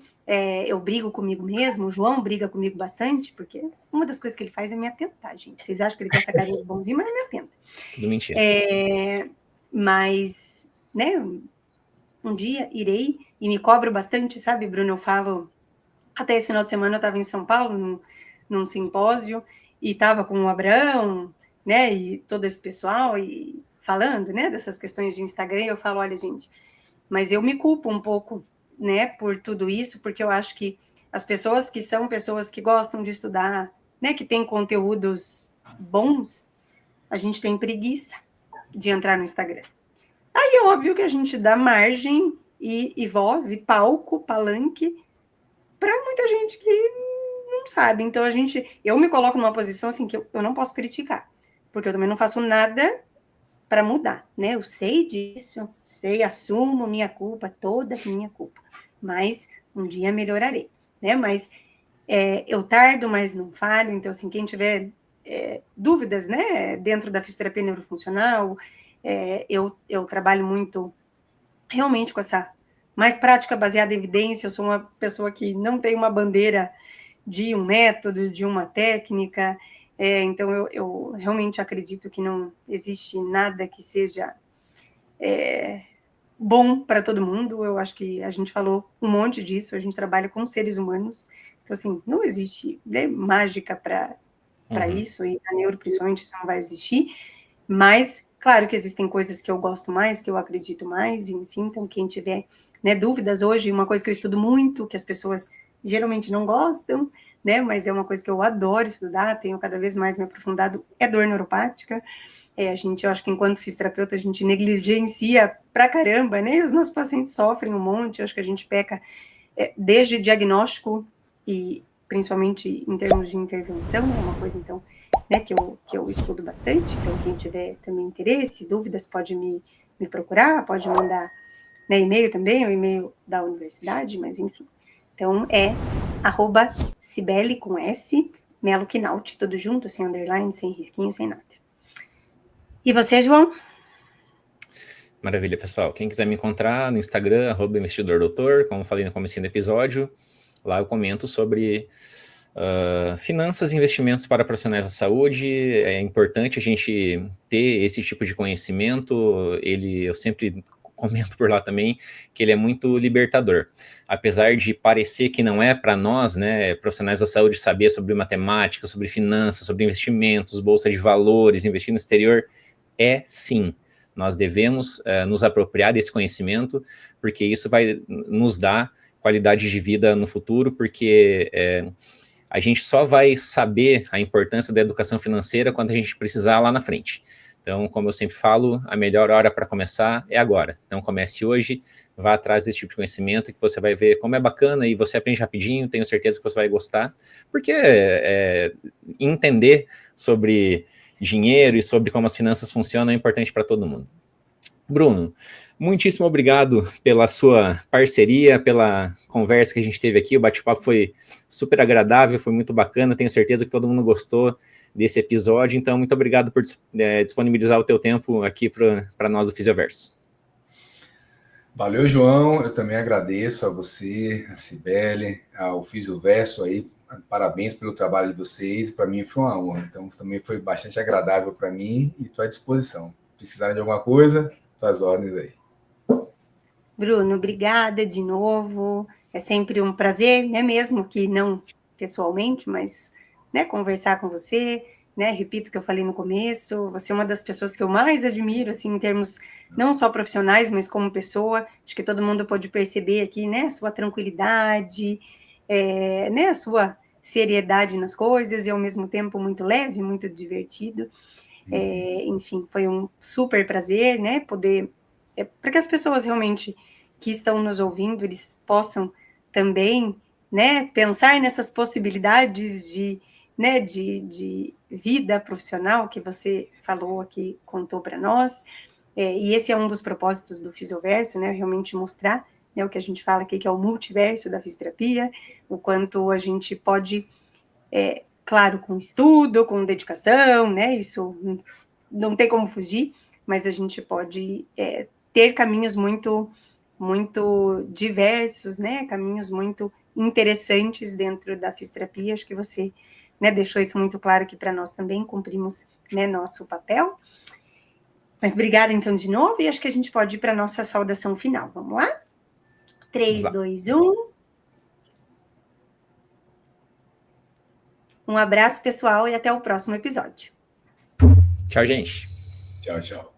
Eu brigo comigo mesmo, o João briga comigo bastante, porque uma das coisas que ele faz é me atentar, gente. Vocês acham que ele tem essa carinha de bonzinho, mas ele me atenta. Tudo mentira. Mas, né, um dia irei, e me cobro bastante, sabe, Bruno? Eu falo, até esse final de semana eu estava em São Paulo, num simpósio, e estava com o Abraão, né, e todo esse pessoal, e falando, né, dessas questões de Instagram, e eu falo, olha, gente, mas eu me culpo um pouco, né, por tudo isso, porque eu acho que as pessoas que são pessoas que gostam de estudar, né, que têm conteúdos bons, a gente tem preguiça de entrar no Instagram. Aí é óbvio que a gente dá margem e voz, e palco, palanque, para muita gente que não sabe. Então, eu me coloco numa posição assim que eu não posso criticar, porque eu também não faço nada para mudar, né? Eu sei disso, assumo minha culpa, toda minha culpa, mas um dia melhorarei, né? Mas eu tardo, mas não falho. Então, assim, quem tiver dúvidas, né, dentro da fisioterapia neurofuncional, eu trabalho muito realmente com essa mais prática, baseada em evidência. Eu sou uma pessoa que não tem uma bandeira de um método, de uma técnica, então eu realmente acredito que não existe nada que seja bom para todo mundo. Eu acho que a gente falou um monte disso, a gente trabalha com seres humanos, então assim, não existe, né, mágica para isso, e na neuro principalmente isso não vai existir, mas claro que existem coisas que eu gosto mais, que eu acredito mais, enfim, então quem tiver, né, dúvidas hoje, uma coisa que eu estudo muito, que as pessoas geralmente não gostam, né, mas é uma coisa que eu adoro estudar, tenho cada vez mais me aprofundado, é dor neuropática. Eu acho que enquanto fisioterapeuta a gente negligencia pra caramba, né, os nossos pacientes sofrem um monte, eu acho que a gente peca desde diagnóstico e principalmente em termos de intervenção, é uma coisa, então, né, que eu estudo bastante, então quem tiver também interesse, dúvidas, pode me procurar, pode mandar, né, e-mail também, o e-mail da universidade, mas enfim. Então, @Cibele com S, Melo Quinaut, tudo junto, sem underline, sem risquinho, sem nada. E você, João? Maravilha, pessoal. Quem quiser me encontrar no Instagram, @investidordoutor, como falei no começo do episódio, lá eu comento sobre finanças e investimentos para profissionais da saúde. É importante a gente ter esse tipo de conhecimento. Eu sempre comento por lá também que ele é muito libertador. Apesar de parecer que não é para nós, né, profissionais da saúde, saber sobre matemática, sobre finanças, sobre investimentos, bolsa de valores, investir no exterior, sim. Nós devemos nos apropriar desse conhecimento, porque isso vai nos dar qualidade de vida no futuro, porque a gente só vai saber a importância da educação financeira quando a gente precisar lá na frente. Então, como eu sempre falo, a melhor hora para começar é agora. Então, comece hoje, vá atrás desse tipo de conhecimento que você vai ver como é bacana e você aprende rapidinho, tenho certeza que você vai gostar, porque entender sobre dinheiro e sobre como as finanças funcionam é importante para todo mundo. Bruno, muitíssimo obrigado pela sua parceria, pela conversa que a gente teve aqui. O bate-papo foi super agradável, foi muito bacana. Tenho certeza que todo mundo gostou desse episódio. Então, muito obrigado por disponibilizar o teu tempo aqui para nós do Fisioverso. Valeu, João. Eu também agradeço a você, a Cibele, ao Fisioverso aí. Parabéns pelo trabalho de vocês. Para mim foi uma honra. Então, também foi bastante agradável para mim e estou à disposição. Precisarem de alguma coisa, suas ordens aí. Bruno, obrigada de novo. É sempre um prazer, né? Mesmo que não pessoalmente, mas, né, conversar com você, né? Repito o que eu falei no começo, você é uma das pessoas que eu mais admiro, assim, em termos não só profissionais, mas como pessoa. Acho que todo mundo pode perceber aqui, né? A sua tranquilidade, né? A sua seriedade nas coisas e ao mesmo tempo muito leve, muito divertido. Enfim, foi um super prazer, né? Poder para que as pessoas realmente que estão nos ouvindo, eles possam também, né, pensar nessas possibilidades de, né, de vida profissional que você falou aqui, contou para nós, e esse é um dos propósitos do Fisioverso, né, realmente mostrar, né, o que a gente fala aqui, que é o multiverso da fisioterapia, o quanto a gente pode, claro, com estudo, com dedicação, né, isso não tem como fugir, mas a gente pode ter caminhos muito, muito diversos, né? Caminhos muito interessantes dentro da fisioterapia. Acho que você, né, deixou isso muito claro que para nós também cumprimos, né, nosso papel. Mas obrigada então de novo e acho que a gente pode ir para a nossa saudação final. Vamos lá? 3, 2, 1. Um abraço, pessoal, e até o próximo episódio. Tchau, gente. Tchau, tchau.